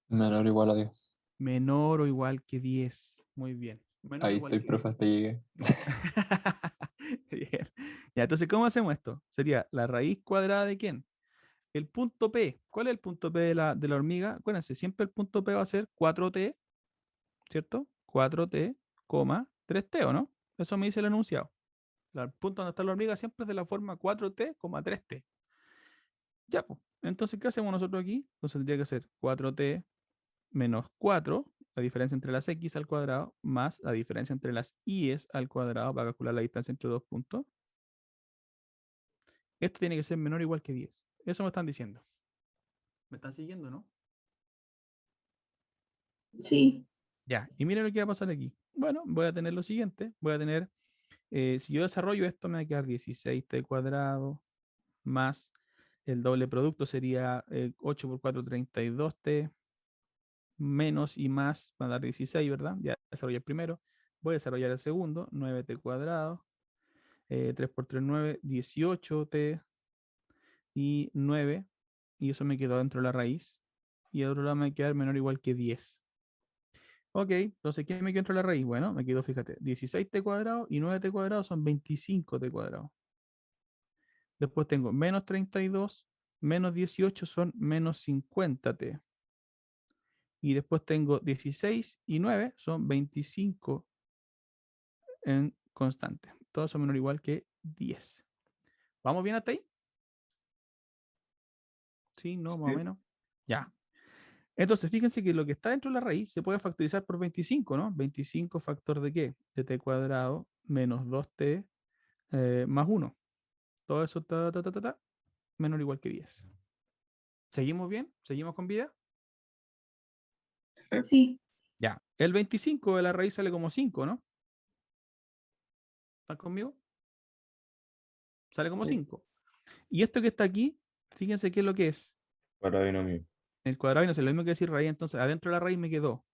Speaker 3: Menor o igual a 10.
Speaker 11: Menor o igual que 10. Muy bien. Menor o
Speaker 3: Ahí
Speaker 11: igual
Speaker 3: estoy,
Speaker 11: que
Speaker 3: profe, hasta llegué.
Speaker 11: 10. Bien. Ya, entonces, ¿cómo hacemos esto? Sería la raíz cuadrada de ¿quién? El punto P. ¿Cuál es el punto P de la hormiga? Acuérdense, siempre el punto P va a ser 4T, ¿cierto? 4T, 3T, ¿o no? Eso me dice el enunciado. El punto donde está la hormiga siempre es de la forma 4T, 3T. Ya, pues. Entonces, ¿qué hacemos nosotros aquí? Entonces tendría que ser 4T menos 4, la diferencia entre las x al cuadrado, más la diferencia entre las y's al cuadrado para calcular la distancia entre dos puntos. Esto tiene que ser menor o igual que 10. Eso me están diciendo. ¿Me están siguiendo, no?
Speaker 9: Sí.
Speaker 11: Ya, y miren lo que va a pasar aquí. Bueno, voy a tener lo siguiente. Voy a tener, si yo desarrollo esto, me va a quedar 16t cuadrado más el doble producto sería 8 por 4, 32t, menos y más van a dar 16, ¿verdad? Ya desarrollé el primero. Voy a desarrollar el segundo, 9t cuadrado. 3 por 3, 9, 18t y 9. Y eso me quedó dentro de la raíz. Y al otro lado me va a quedar menor o igual que 10. Ok, entonces, ¿qué me quedó dentro de la raíz? Bueno, me quedó, fíjate, 16t cuadrado y 9t cuadrado son 25t cuadrado. Después tengo menos 32, menos 18 son menos 50t. Y después tengo 16 y 9 son 25 en constante. Todos son menor o igual que 10. ¿Vamos bien hasta ahí? Sí, no, más o menos. Ya. Entonces, fíjense que lo que está dentro de la raíz se puede factorizar por 25, ¿no? 25 factor de qué? De t cuadrado menos 2t más 1. Todo eso menor o igual que 10. ¿Seguimos bien? ¿Seguimos con vida?
Speaker 9: Sí.
Speaker 11: Ya. El 25 de la raíz sale como 5, ¿no? ¿Están conmigo? Sale como
Speaker 3: Sí.
Speaker 11: 5. Y esto que está aquí, fíjense qué es lo que es.
Speaker 6: Para binomio.
Speaker 11: El cuadrado no es lo mismo que decir raíz, entonces adentro de la raíz me quedó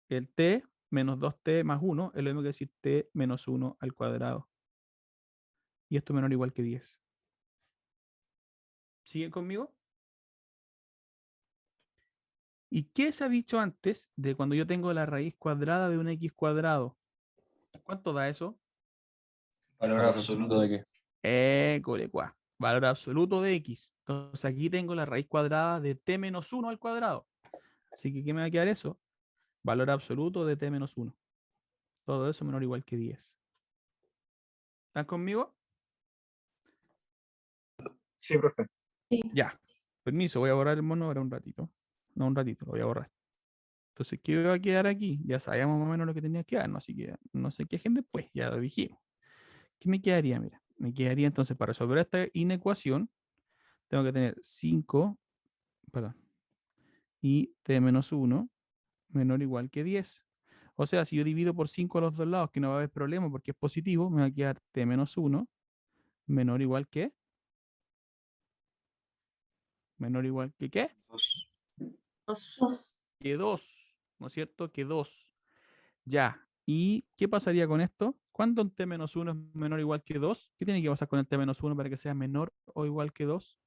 Speaker 11: el t menos 2t más 1, es lo mismo que decir t menos 1 al cuadrado. Y esto menor o igual que 10. ¿Siguen conmigo? ¿Y qué se ha dicho antes de cuando yo tengo la raíz cuadrada de un x cuadrado? ¿Cuánto da eso?
Speaker 3: Valor absoluto de qué.
Speaker 11: Colecua. Valor absoluto de x. Entonces aquí tengo la raíz cuadrada de t menos 1 al cuadrado. Así que, ¿qué me va a quedar eso? Valor absoluto de t menos 1. Todo eso menor o igual que 10. ¿Están conmigo?
Speaker 4: Sí, profe.
Speaker 11: Ya. Permiso, voy a borrar el mono ahora un ratito. No un ratito, lo voy a borrar. Entonces, ¿qué va a quedar aquí? Ya sabíamos más o menos lo que tenía que dar, ¿no? Así que no se quejen después, ya lo dijimos. ¿Qué me quedaría? Mira, me quedaría entonces para resolver esta inecuación, tengo que tener 5, perdón, y t menos 1 menor o igual que 10. O sea, si yo divido por 5 a los dos lados, que no va a haber problema porque es positivo, me va a quedar t menos 1 menor o igual que, menor o igual que ¿qué?
Speaker 9: 2.
Speaker 11: Que 2, ¿no es cierto? Que 2. Ya. ¿Y qué pasaría con esto? ¿Cuándo un t menos 1 es menor o igual que 2? ¿Qué tiene que pasar con el t menos 1 para que sea menor o igual que 2?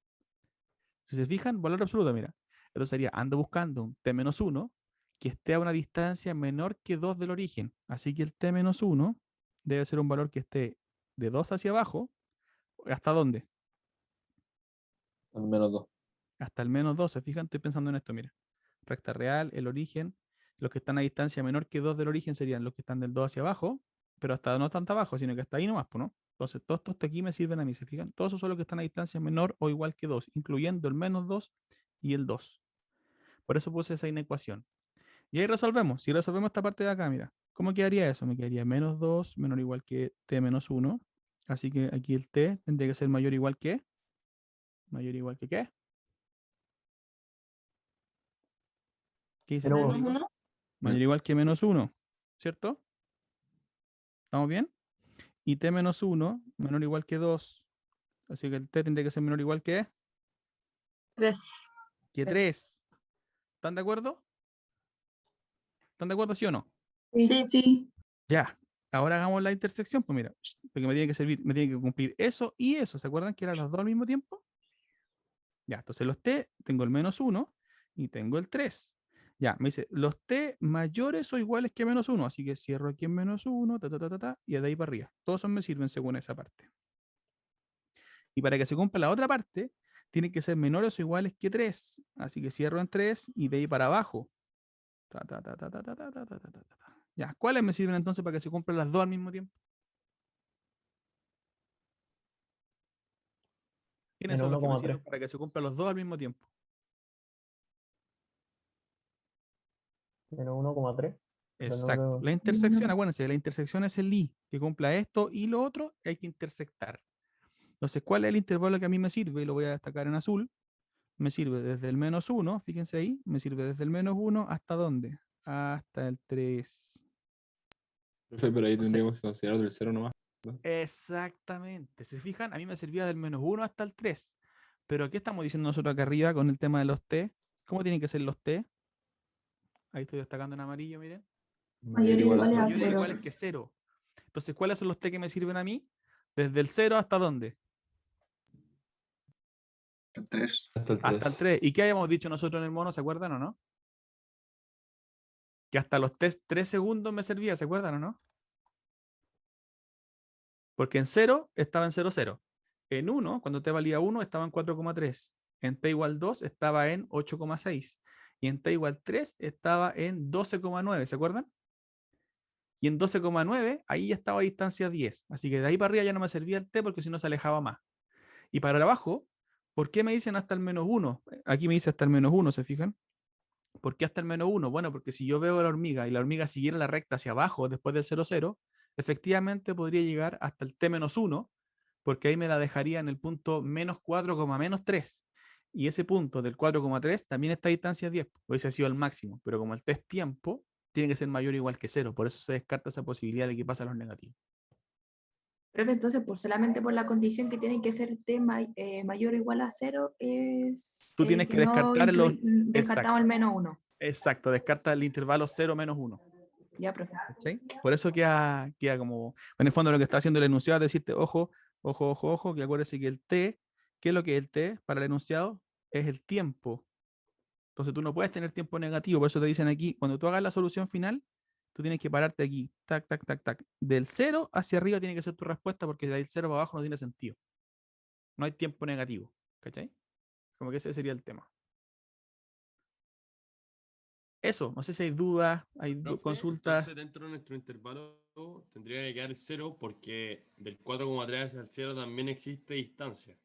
Speaker 11: Si se fijan, valor absoluto, mira. Entonces sería, ando buscando un t menos 1 que esté a una distancia menor que 2 del origen. Así que el t menos 1 debe ser un valor que esté de 2 hacia abajo. ¿Hasta dónde?
Speaker 3: Al menos 2.
Speaker 11: Hasta el menos 2. ¿Se fijan? Estoy pensando en esto, mira. Recta real, el origen. Los que están a distancia menor que 2 del origen serían los que están del 2 hacia abajo, pero hasta no tanto abajo, sino que hasta ahí nomás, ¿no? Entonces, todos estos de aquí me sirven a mí, ¿se fijan? Todos esos son los que están a distancia menor o igual que 2, incluyendo el menos 2 y el 2. Por eso puse esa inecuación. Y ahí resolvemos. Si resolvemos esta parte de acá, mira, ¿cómo quedaría eso? Me quedaría menos 2 menor o igual que t menos 1. Así que aquí el t tendría que ser mayor o igual que. ¿Mayor o igual que qué? ¿Qué dice el
Speaker 4: Menos
Speaker 11: público?
Speaker 9: 1.
Speaker 11: Mayor o igual que menos 1, ¿cierto? ¿Estamos bien? Y t menos 1 menor o igual que 2. Así que el t tendría que ser menor o igual que
Speaker 8: 3.
Speaker 11: Que 3. ¿Están de acuerdo? ¿Están de acuerdo, sí o no?
Speaker 9: Sí.
Speaker 11: Ya. Ahora hagamos la intersección. Pues mira, porque me tiene que servir, me tiene que cumplir eso y eso. ¿Se acuerdan que eran los dos al mismo tiempo? Ya, entonces los t, tengo el -1 y tengo el 3. Ya, me dice, los t mayores o iguales que -1. Así que cierro aquí en -1, y de ahí para arriba. Todos me sirven según esa parte. Y para que se cumpla la otra parte, tienen que ser menores o iguales que 3. Así que cierro en 3 y de ahí para abajo. Ya, ¿cuáles me sirven entonces para que se cumplan las dos al mismo tiempo? ¿Quiénes son los que me sirven para que se cumplan los dos al mismo tiempo?
Speaker 4: Menos 1,3.
Speaker 11: Exacto. La intersección, acuérdense, la intersección es el i, que cumpla esto y lo otro que hay que intersectar. Entonces, ¿cuál es el intervalo que a mí me sirve? Y lo voy a destacar en azul. Me sirve desde el -1, fíjense ahí, me sirve desde el -1 hasta ¿dónde? Hasta el 3.
Speaker 3: Profe, pero ahí
Speaker 11: O sea,
Speaker 3: tendríamos que considerar del 0 nomás.
Speaker 11: exactamente. ¿Se fijan? A mí me servía del -1 hasta el 3. Pero ¿qué estamos diciendo nosotros acá arriba con el tema de los t? ¿Cómo tienen que ser los t? Ahí estoy destacando en amarillo, miren.
Speaker 9: Mayor o igual a
Speaker 11: Mayores o
Speaker 9: 0.
Speaker 11: iguales que 0. Entonces, ¿cuáles son los t que me sirven a mí? Desde el 0 hasta ¿dónde?
Speaker 5: El 3.
Speaker 3: Hasta el
Speaker 11: Hasta el
Speaker 3: 3.
Speaker 11: 3. ¿Y qué habíamos dicho nosotros en el mono? ¿Se acuerdan o no? Que hasta los 3 segundos me servía, ¿se acuerdan o no? Porque en 0 estaba en 0, 0. En 1, cuando t valía 1, estaba en 4,3. En t igual 2 estaba en 8,6. Y en t igual 3 estaba en 12,9, ¿se acuerdan? Y en 12,9 ahí ya estaba a distancia 10. Así que de ahí para arriba ya no me servía el t porque si no se alejaba más. Y para abajo, ¿por qué me dicen hasta el -1? Aquí me dice hasta el -1, ¿se fijan? ¿Por qué hasta el -1? Bueno, porque si yo veo la hormiga y la hormiga siguiera la recta hacia abajo después del 0, 0, efectivamente podría llegar hasta el t-1, porque ahí me la dejaría en el punto -4,-3. Y ese punto del 4,3 también está a distancia 10, hubiese sido el máximo, pero como el t es tiempo, tiene que ser mayor o igual que 0, por eso se descarta esa posibilidad de que pase a los negativos.
Speaker 8: Pero entonces, solamente por la condición que tiene que ser t mayor o igual a 0, es
Speaker 11: Tú tienes que
Speaker 8: no
Speaker 11: descartar
Speaker 8: descartamos el -1.
Speaker 11: Exacto, descarta el intervalo 0 menos 1.
Speaker 8: Ya, profe.
Speaker 11: ¿Sí? Por eso queda como, en el fondo lo que está haciendo el enunciado es decirte, ojo, ojo, ojo, ojo, que acuérdese que el t, ¿qué es lo que es el t para el enunciado? Es el tiempo. Entonces tú no puedes tener tiempo negativo, por eso te dicen aquí, cuando tú hagas la solución final, tú tienes que pararte aquí, tac, tac, tac, tac. Del 0 hacia arriba tiene que ser tu respuesta porque del 0 para abajo no tiene sentido. No hay tiempo negativo, ¿cachai? Como que ese sería el tema. Eso, no sé si hay dudas, hay consultas.
Speaker 12: Entonces, dentro de nuestro intervalo tendría que quedar 0 porque del 4,3 hacia el 0 también existe distancia.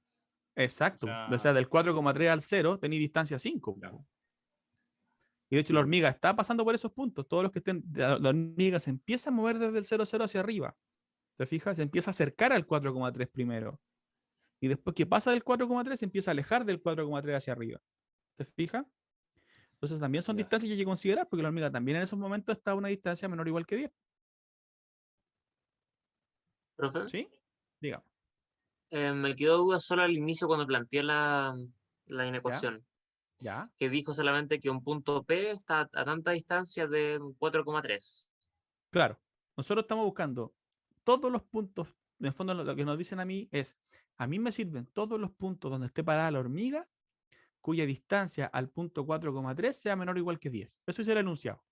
Speaker 11: Exacto. O sea, del 4,3 al 0 tenéis distancia 5.
Speaker 12: Claro.
Speaker 11: Y de hecho la hormiga está pasando por esos puntos. Todos los que estén, la hormiga se empieza a mover desde el 0, 0 hacia arriba. ¿Te fijas? Se empieza a acercar al 4,3 primero. Y después que pasa del 4,3 se empieza a alejar del 4,3 hacia arriba. ¿Te fijas? Entonces también son distancias que hay que considerar porque la hormiga también en esos momentos está a una distancia menor o igual que 10.
Speaker 7: Profe,
Speaker 11: ¿Sí? Digamos.
Speaker 7: me quedó duda solo al inicio cuando planteé la inecuación,
Speaker 11: ¿Ya?
Speaker 7: que dijo solamente que un punto P está a tanta distancia de 4,3.
Speaker 11: Claro. Nosotros estamos buscando todos los puntos. En el fondo lo que nos dicen a mí es, a mí me sirven todos los puntos donde esté parada la hormiga cuya distancia al punto 4,3 sea menor o igual que 10. Eso es el enunciado.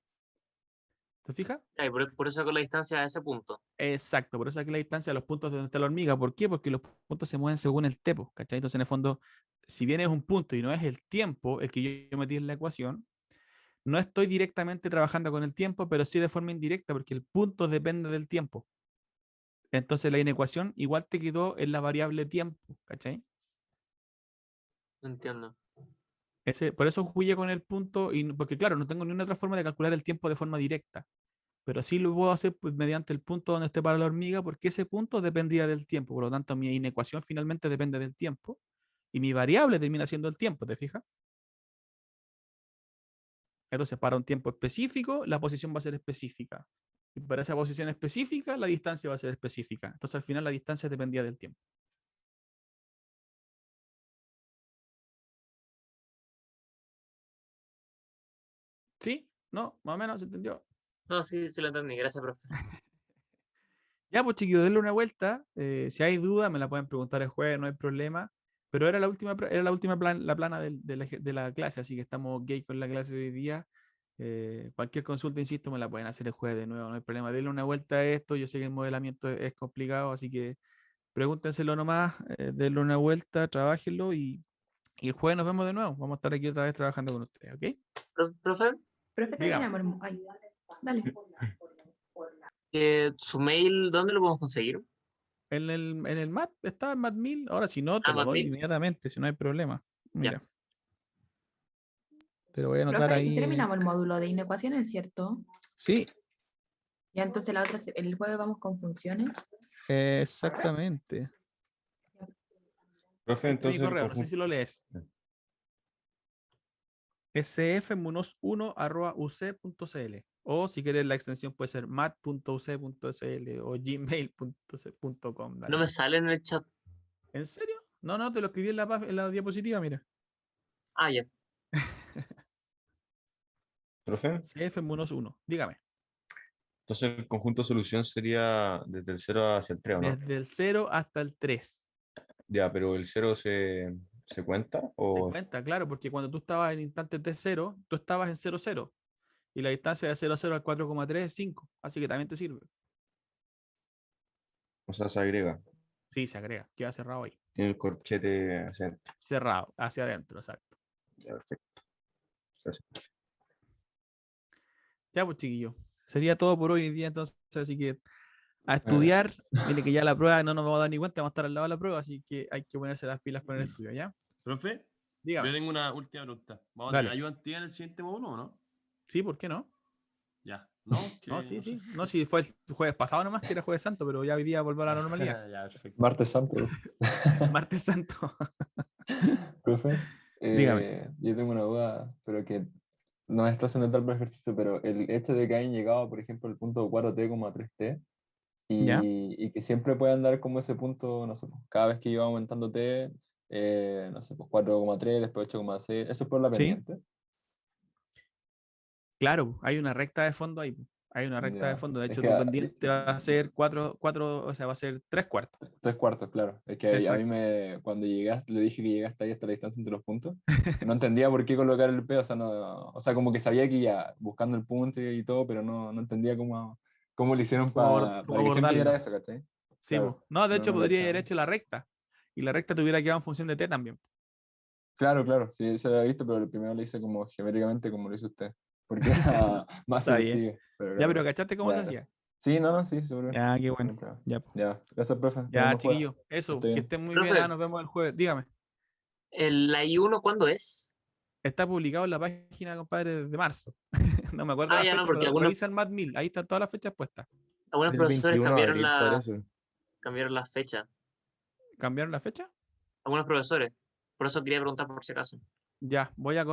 Speaker 11: ¿Te fijas?
Speaker 7: Y por eso con la distancia a ese punto.
Speaker 11: Exacto, por eso aquí la distancia a los puntos de donde está la hormiga. ¿Por qué? Porque los puntos se mueven según el tiempo, ¿cachai? Entonces, en el fondo, si bien es un punto y no es el tiempo el que yo metí en la ecuación, no estoy directamente trabajando con el tiempo, pero sí de forma indirecta, porque el punto depende del tiempo. Entonces, la inecuación igual te quedó en la variable tiempo, ¿cachai?
Speaker 7: Entiendo.
Speaker 11: Por eso jugué con el punto, porque claro, no tengo ninguna otra forma de calcular el tiempo de forma directa. Pero sí lo puedo hacer pues, mediante el punto donde esté para la hormiga, porque ese punto dependía del tiempo. Por lo tanto, mi inecuación finalmente depende del tiempo. Y mi variable termina siendo el tiempo, ¿te fijas? Entonces, para un tiempo específico, la posición va a ser específica. Y para esa posición específica, la distancia va a ser específica. Entonces, al final, la distancia dependía del tiempo. ¿Sí? ¿No? ¿Más o menos se entendió?
Speaker 7: No, sí, sí lo entendí. Gracias, profe.
Speaker 11: Ya, pues chiquillos, denle una vuelta. Si hay duda, me la pueden preguntar el jueves, no hay problema. Pero era la última, la plana de la clase, así que estamos gay con la clase de hoy día. Cualquier consulta, insisto, me la pueden hacer el jueves de nuevo, no hay problema. Denle una vuelta a esto. Yo sé que el modelamiento es complicado, así que pregúntenselo nomás, denle una vuelta, trabájenlo y el jueves nos vemos de nuevo. Vamos a estar aquí otra vez trabajando con ustedes, ¿ok?
Speaker 7: Profe,
Speaker 8: Profe,
Speaker 11: Dígame.
Speaker 8: terminamos. Ay, dale.
Speaker 7: su mail, ¿dónde lo podemos conseguir?
Speaker 11: En el MAT, está en MAT1000. Ahora, si no, te lo doy
Speaker 7: MAT1000.
Speaker 11: inmediatamente, si no hay problema.
Speaker 7: Ya.
Speaker 11: Mira. Te lo voy a anotar
Speaker 8: Profe,
Speaker 11: ahí.
Speaker 8: y terminamos el módulo de inecuaciones, ¿cierto?
Speaker 11: Sí,
Speaker 8: Ya entonces el jueves vamos con funciones.
Speaker 11: exactamente.
Speaker 6: Profe,
Speaker 11: Este es mi
Speaker 6: entonces el
Speaker 11: correo, no sé si lo lees. sfmunos1@uc.cl o si quieres la extensión puede ser mat.uc.cl o gmail.com.
Speaker 7: No me sale en el chat.
Speaker 11: ¿En serio? No, te lo escribí en la diapositiva, mira.
Speaker 7: Ah, ya.
Speaker 6: profe,
Speaker 11: cfmunos1, dígame.
Speaker 6: entonces el conjunto de solución sería desde el 0 hacia el 3, ¿o no?
Speaker 11: Desde el 0 hasta el 3.
Speaker 6: Ya, pero el 0 se cuenta
Speaker 11: Se
Speaker 6: o
Speaker 11: cuenta, claro, porque cuando tú estabas en instante T0, tú estabas en 0, 0. Y la distancia de 0, 0 al 4,3 es 5. Así que también te sirve.
Speaker 6: sea, se agrega.
Speaker 11: Sí, se agrega. Queda cerrado ahí.
Speaker 6: Tiene el corchete hacia adentro.
Speaker 11: Cerrado, hacia adentro, exacto.
Speaker 6: Ya, perfecto. Gracias.
Speaker 11: Ya, pues, chiquillo. Sería todo por hoy en día, entonces. Así que a estudiar. Mire que ya la prueba no nos vamos a dar ni cuenta, vamos a estar al lado de la prueba, así que hay que ponerse las pilas con el estudio, ¿ya?
Speaker 12: Profe,
Speaker 11: Dígame.
Speaker 12: yo tengo una última pregunta. ¿Vamos a
Speaker 11: Dale.
Speaker 12: tener ayudantía en el siguiente módulo o no?
Speaker 11: Sí, ¿por qué no?
Speaker 12: Ya. ¿No?
Speaker 11: No,
Speaker 12: Que
Speaker 11: sí,
Speaker 12: no
Speaker 11: sí.
Speaker 12: sé.
Speaker 11: No, sí, fue el jueves pasado nomás, que era jueves santo, pero ya hoy día volvió a la normalidad.
Speaker 12: Ya, perfecto.
Speaker 3: Martes Santo.
Speaker 11: Martes santo.
Speaker 3: Profe,
Speaker 11: Dígame.
Speaker 3: yo tengo una duda, pero que no está haciendo tal por ejercicio, pero el hecho de que hayan llegado, por ejemplo, al punto 4t,3t,
Speaker 11: ¿Ya?
Speaker 3: y que siempre puedan dar como ese punto, no sé, pues, cada vez que iba aumentando t, no sé, pues 4,3, después 8,6, eso es por la
Speaker 11: Sí.
Speaker 3: pendiente.
Speaker 11: Claro, hay una recta de fondo ahí. Hay una recta de
Speaker 3: Ya.
Speaker 11: fondo. De
Speaker 3: Es
Speaker 11: hecho,
Speaker 3: que
Speaker 11: tu pendiente va a ser 4, o sea, va a ser 3/4.
Speaker 3: 3/4, claro. Es que a mí
Speaker 11: Exacto.
Speaker 3: cuando llegaste, le dije que llegaste ahí hasta la distancia entre los puntos, no entendía por qué colocar el P, o sea, como que sabía que ya buscando el punto y todo, pero no entendía cómo lo hicieron
Speaker 11: ¿Cómo
Speaker 3: para que siempre
Speaker 11: abordarlo?
Speaker 3: diera eso, ¿cachai?
Speaker 11: Sí,
Speaker 3: Claro,
Speaker 11: po. No, de hecho,
Speaker 3: no lo
Speaker 11: podría haber
Speaker 3: echaba.
Speaker 11: hecho la recta. Y la recta te hubiera quedado en función de t también.
Speaker 3: Claro, sí, eso lo había visto, pero el primero lo hice como geométricamente como lo hizo usted, porque era más
Speaker 11: Está bien.
Speaker 3: sencillo. Pero
Speaker 11: Ya,
Speaker 3: claro,
Speaker 11: pero ¿cachaste cómo se
Speaker 3: ya.
Speaker 11: hacía?
Speaker 3: Sí, no, sí, seguro.
Speaker 11: Ya, qué
Speaker 3: No
Speaker 11: bueno.
Speaker 3: hay problema.
Speaker 11: Ya, po.
Speaker 3: Ya, gracias, profe. Nos
Speaker 11: Ya,
Speaker 3: vemos jueves.
Speaker 11: chiquillo. Eso,
Speaker 3: Esté
Speaker 11: que
Speaker 3: bien.
Speaker 11: estén muy bien.
Speaker 7: Profe,
Speaker 11: Nos vemos el jueves. Dígame.
Speaker 7: ¿la I1 cuándo es?
Speaker 11: Está publicado en la página, compadre, desde marzo. No me acuerdo
Speaker 7: Ah,
Speaker 11: la
Speaker 7: ya no,
Speaker 11: fecha,
Speaker 7: porque
Speaker 11: pero revisa el MAT1000. Ahí están todas las fechas puestas.
Speaker 7: algunos
Speaker 6: El
Speaker 7: profesores
Speaker 6: 21 de abril parece.
Speaker 7: cambiaron la fecha.
Speaker 11: ¿Cambiaron la fecha?
Speaker 7: Algunos profesores. Por eso quería preguntar por si acaso.
Speaker 11: Ya, voy a